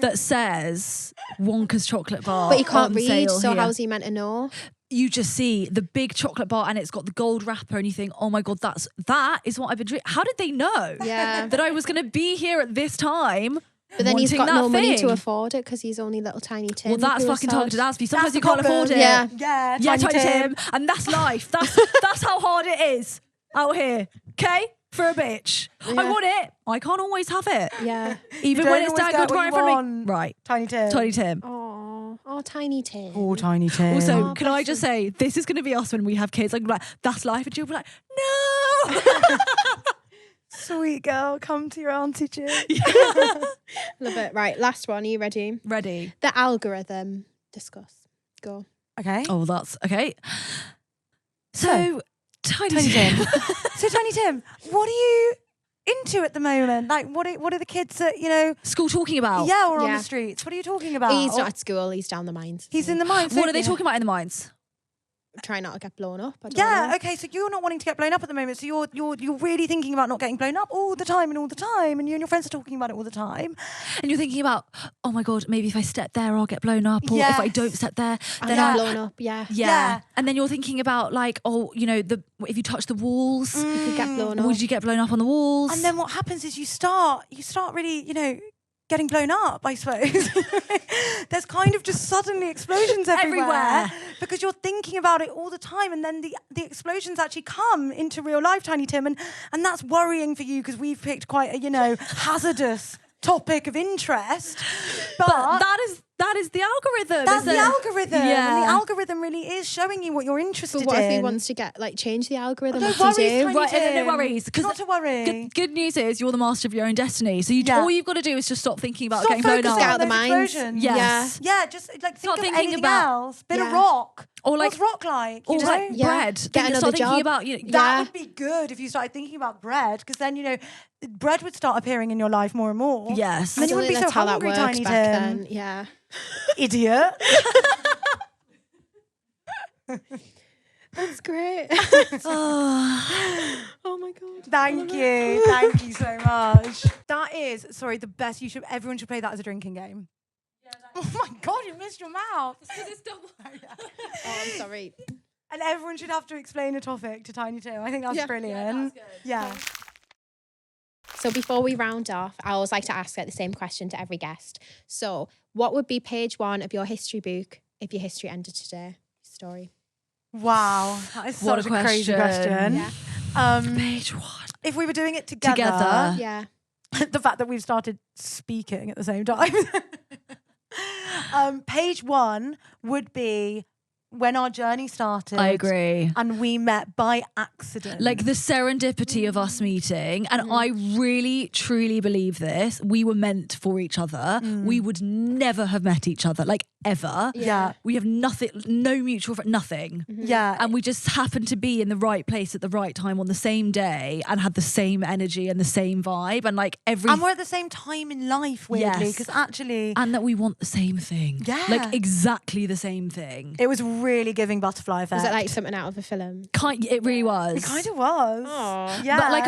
that says Wonka's chocolate bar. but he can't on read, sale so here. how's he meant to know? you just see the big chocolate bar and it's got the gold wrapper and you think, oh my God, that is what I've been dreaming. How did they know that I was going to be here at this time? But then he's got wanting no that money to thing? afford it because he's only little tiny Tim. Well, that's who was fucking sad. targeted ads for you. Sometimes That's you the can't afford it. problem. Yeah. Yeah, Yeah, Tiny Tim. And that's life. That's how hard it is out here. Okay? For a bitch. I Yeah. want it. I can't always have it. Yeah. Even You when don't it's always dangled get what right in you front of me. want. Right. Tiny Tim. Tiny Tim. Oh, Tiny Tim. Oh, Tiny Tim. Also, Oh, can I bless just him. say, this is going to be us when we have kids. Like, that's life. And she'll be like, no. Sweet girl, come to your auntie Jill. Love it. Right, last one. Are you ready? Ready. The algorithm. Discuss. Go. Okay. Oh, that's okay. So, Tiny Tiny Tim. Tim. So, Tiny Tim, what are you into at the moment? Like, what are the kids that, School talking about. yeah, or on Yeah. the streets? What are you talking about? He's not at school. He's down the mines. He's in the mines. What are they talking about in the mines? Try not to get blown up. I don't Yeah, know. okay, so you're not wanting to get blown up at the moment, so you're really thinking about not getting blown up all the time, and you and your friends are talking about it all the time. And you're thinking about, oh my God, maybe if I step there, I'll get blown up. Or if I Yes. don't step there, I'll then get I... blown up. Yeah. Yeah. And then you're thinking about like, oh, if you touch the walls, You could get blown up. would you get blown up on the walls? And then what happens is you start really, getting blown up, I suppose. There's kind of just suddenly explosions everywhere because you're thinking about it all the time, and then the explosions actually come into real life, Tiny Tim, and that's worrying for you because we've picked quite a hazardous topic of interest. But that is the algorithm. that's isn't the it? algorithm. Yeah. And the algorithm really is showing you what you're interested But what in. if he wants to change the algorithm? Oh, What don't do you worry, do? Tiny Right, Tim. no worries. 'Cause Not to worry. Good news is you're the master of your own destiny. So all you've got to do is just stop thinking about Stop getting blown focusing up. Out on the those mines. explosions. Yes. Yeah, just like Start think of thinking anything about- else. Bit of Yeah. rock. Or like- What's rock like? Or You like know? Yeah. bread. Get another Start thinking job. about That Yeah. would be good if you started thinking about bread, because then bread would start appearing in your life more and more. Yes. And then you I don't wouldn't be think so that's how that hungry, works Tiny back Tim. then. Yeah. Idiot. That's great. Oh. Oh my God. Thank you so much. That is, sorry, the best. Everyone should play that as a drinking game. Oh my God, you missed your mouth. Oh, I'm sorry. And everyone should have to explain a topic to Tiny Tim. I think that's brilliant. Yeah. So before we round off, I always like to ask the same question to every guest. So what would be page 1 of your history book if your history ended today? Story. Wow, that is What such a a crazy question. Yeah. Page 1. If we were doing it together. Yeah. The fact that we've started speaking at the same time. Page 1 would be when our journey started. I agree. And we met by accident. Like the serendipity of us meeting. And I really, truly believe this. We were meant for each other. We would never have met each other, like ever. Yeah. We have nothing, no mutual friend, nothing. Yeah. And we just happened to be in the right place at the right time on the same day and had the same energy and the same vibe. And like And we're at the same time in life, weirdly, Yes. because actually and that we want the same thing. Yeah. Like exactly the same thing. it was really giving butterfly effect. Was it like something out of a film? It really was. It kind of was. Oh. Yeah. But like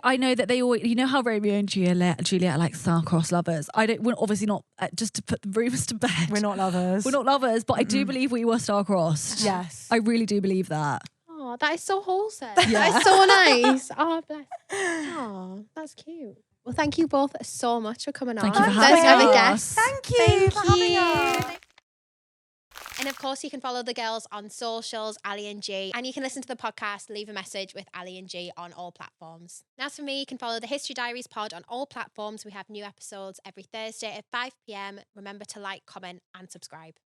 I know that they always, how Romeo and Juliet are like star-crossed lovers. We're obviously not, just to put the rumours to bed. We're not lovers. We're not lovers, but I do believe we were star-crossed. Yes. I really do believe that. Oh, that is so wholesome. That is so nice. Oh, bless. Oh, that's cute. Well, thank you both so much for coming Thank on. you for Let's having have a us. guest. Thank you for having us. And of course, you can follow the girls on socials, Ali and G. And you can listen to the podcast, Leave a Message with Ali and G on all platforms. And as for me, you can follow the History Diaries pod on all platforms. We have new episodes every Thursday at 5 p.m. Remember to like, comment, and subscribe.